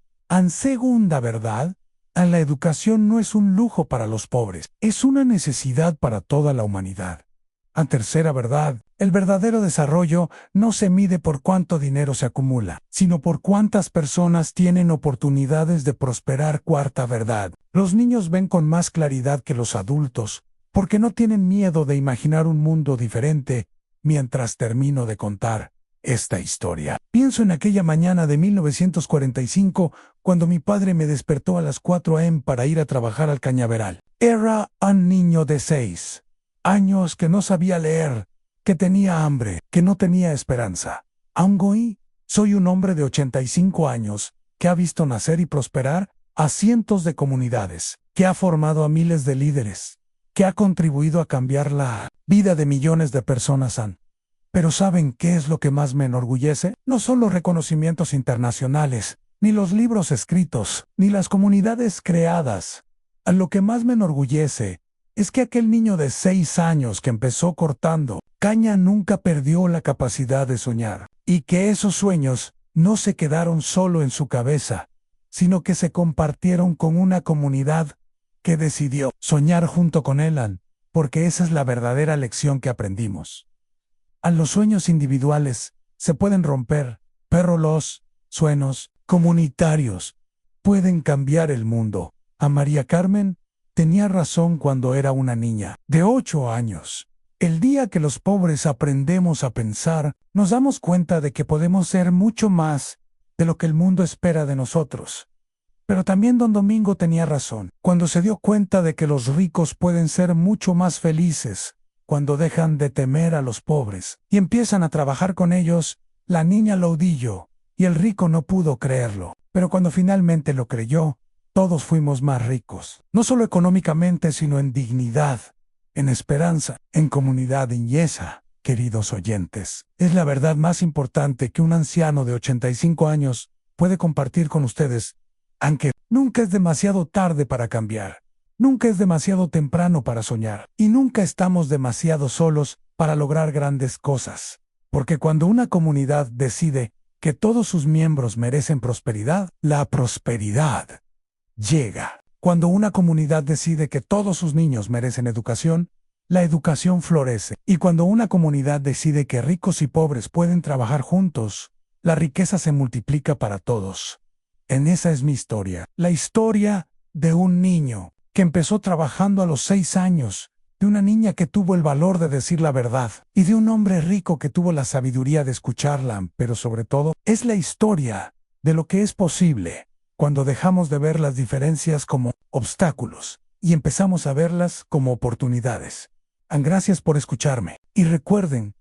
Segunda verdad, la educación no es un lujo para los pobres, es una necesidad para toda la humanidad. Tercera verdad, el verdadero desarrollo no se mide por cuánto dinero se acumula, sino por cuántas personas tienen oportunidades de prosperar. Cuarta verdad, los niños ven con más claridad que los adultos, porque no tienen miedo de imaginar un mundo diferente. Mientras termino de contar esta historia, pienso en aquella mañana de 1945, cuando mi padre me despertó a las 4 a.m. para ir a trabajar al cañaveral. Era un niño de 6 años que no sabía leer, que tenía hambre, que no tenía esperanza. Aún hoy, soy un hombre de 85 años, que ha visto nacer y prosperar a cientos de comunidades, que ha formado a miles de líderes, que ha contribuido a cambiar la vida de millones de personas. Pero ¿saben qué es lo que más me enorgullece? No son los reconocimientos internacionales, ni los libros escritos, ni las comunidades creadas. Lo que más me enorgullece es que aquel niño de 6 años que empezó cortando caña nunca perdió la capacidad de soñar, y que esos sueños no se quedaron solo en su cabeza, sino que se compartieron con una comunidad que decidió soñar junto con él, porque esa es la verdadera lección que aprendimos. Los sueños individuales se pueden romper, pero los sueños comunitarios pueden cambiar el mundo. María Carmen tenía razón cuando era una niña de 8 años. El día que los pobres aprendemos a pensar, nos damos cuenta de que podemos ser mucho más de lo que el mundo espera de nosotros. Pero también don Domingo tenía razón cuando se dio cuenta de que los ricos pueden ser mucho más felices cuando dejan de temer a los pobres y empiezan a trabajar con ellos. La niña lo odió y el rico no pudo creerlo, pero cuando finalmente lo creyó, todos fuimos más ricos, no solo económicamente, sino en dignidad, en esperanza, en comunidad. Y esa, queridos oyentes, es la verdad más importante que un anciano de 85 años puede compartir con ustedes, aunque nunca es demasiado tarde para cambiar. Nunca es demasiado temprano para soñar, y nunca estamos demasiado solos para lograr grandes cosas. Porque cuando una comunidad decide que todos sus miembros merecen prosperidad, la prosperidad llega. Cuando una comunidad decide que todos sus niños merecen educación, la educación florece. Y cuando una comunidad decide que ricos y pobres pueden trabajar juntos, la riqueza se multiplica para todos. Esa es mi historia. La historia de un niño que empezó trabajando a los 6 años, de una niña que tuvo el valor de decir la verdad, y de un hombre rico que tuvo la sabiduría de escucharla, pero sobre todo, es la historia de lo que es posible cuando dejamos de ver las diferencias como obstáculos y empezamos a verlas como oportunidades. Gracias por escucharme. Y recuerden,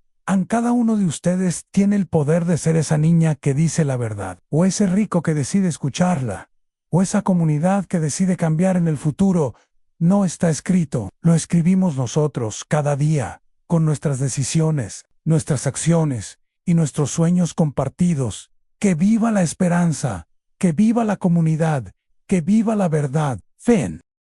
cada uno de ustedes tiene el poder de ser esa niña que dice la verdad, o ese rico que decide escucharla, o esa comunidad que decide cambiar en el futuro. No está escrito, lo escribimos nosotros cada día, con nuestras decisiones, nuestras acciones y nuestros sueños compartidos. ¡Que viva la esperanza! ¡Que viva la comunidad! ¡Que viva la verdad! ¡Fen!